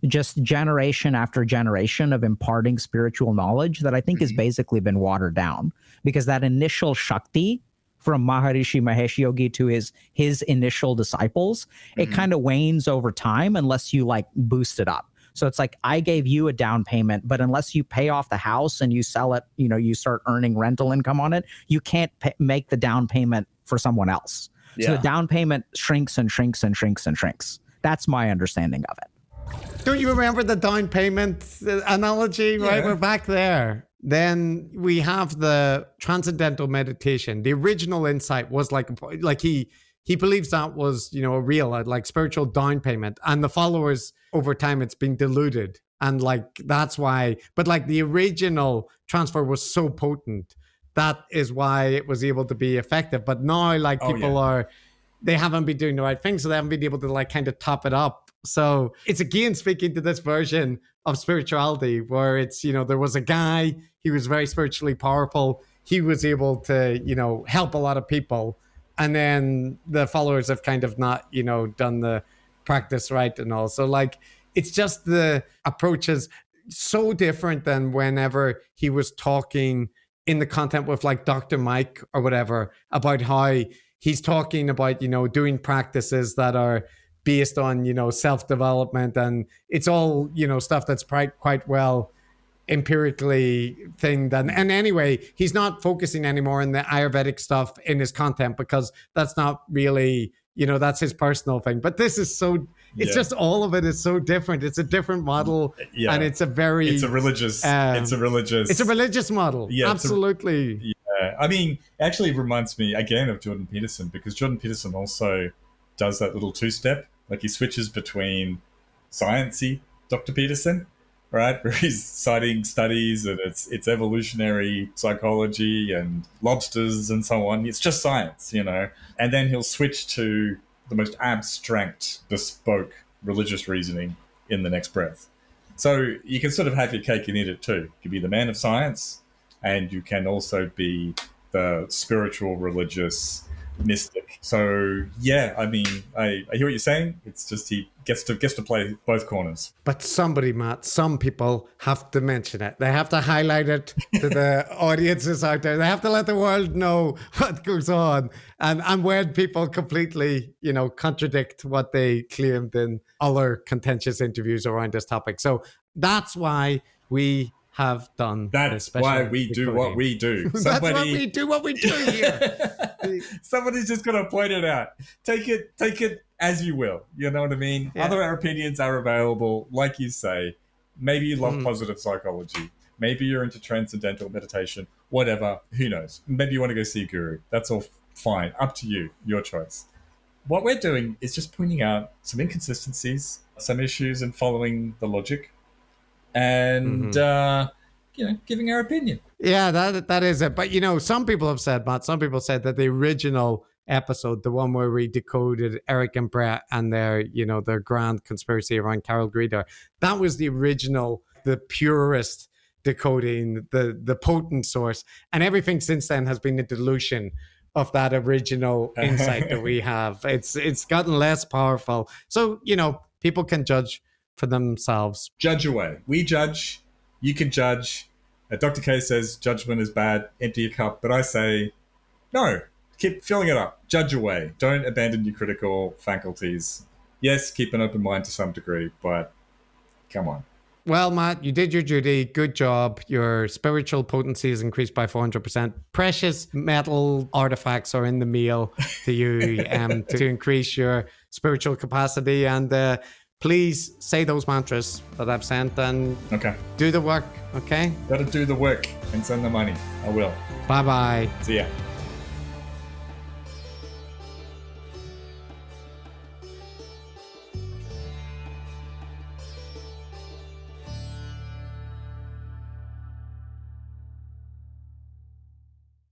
just generation after generation of imparting spiritual knowledge that I think has basically been watered down, because that initial Shakti from Maharishi Mahesh Yogi to his initial disciples, it kind of wanes over time unless you like boost it up. So it's like, I gave you a down payment, but unless you pay off the house and you sell it, you start earning rental income on it, you can't make the down payment for someone else. Yeah. So the down payment shrinks and shrinks and shrinks and shrinks. That's my understanding of it. Don't you remember the down payment analogy, right? We're back there. Then we have the transcendental meditation. The original insight was like he believes that was, a real, like spiritual down payment. And the followers over time, it's been diluted. And like, that's why, but like the original transfer was so potent. That is why it was able to be effective. But now like they haven't been doing the right thing. So they haven't been able to like kind of top it up. So it's again speaking to this version of spirituality where it's, there was a guy, he was very spiritually powerful. He was able to, help a lot of people. And then the followers have kind of not, done the practice right and all. So like, it's just the approach is so different than whenever he was talking in the content with like Dr. Mike or whatever about how he's talking about, doing practices that are based on, self-development. And it's all, stuff that's quite well empirically thing. And anyway, he's not focusing anymore on the Ayurvedic stuff in his content because that's not really, that's his personal thing. But this is so, it's just all of it is so different. It's a different model. Yeah. And it's a religious model. Yeah, absolutely. I mean, actually it reminds me again of Jordan Peterson, because Jordan Peterson also does that little two-step. Like he switches between sciencey Dr. Peterson, right, where he's citing studies and it's evolutionary psychology and lobsters and so on. It's just science, And then he'll switch to the most abstract, bespoke religious reasoning in the next breath. So you can sort of have your cake and eat it too. You can be the man of science, and you can also be the spiritual religious mystic. So yeah, I mean, I hear what you're saying. It's just he gets to play both corners. But somebody, Matt, some people have to mention it. They have to highlight it to the audiences out there. They have to let the world know what goes on. And when people completely, contradict what they claimed in other contentious interviews around this topic. So that's why we have done That's why we do what we do. That's why we do what we do here. Somebody's just going to point it out. Take it as you will. You know what I mean? Yeah. Other opinions are available. Like you say, maybe you love positive psychology. Maybe you're into transcendental meditation. Whatever. Who knows? Maybe you want to go see a guru. That's all fine. Up to you. Your choice. What we're doing is just pointing out some inconsistencies, some issues in following the logic, and giving our opinion. Yeah, that is it. But some people have said, Matt, some people said that the original episode, the one where we decoded Eric and Brett and their grand conspiracy around Carol Greeder, that was the original, the purest decoding, the potent source. And everything since then has been a dilution of that original insight that we have. It's gotten less powerful. So, people can judge for themselves. Judge away. We judge. You can judge. Dr. K says judgment is bad. Empty your cup. But I say, no. Keep filling it up. Judge away. Don't abandon your critical faculties. Yes, keep an open mind to some degree, but come on. Well, Matt, you did your duty. Good job. Your spiritual potency is increased by 400%. Precious metal artifacts are in the meal to you to increase your spiritual capacity. And please say those mantras that I've sent and do the work, okay? Gotta do the work and send the money. I will. Bye-bye. See ya.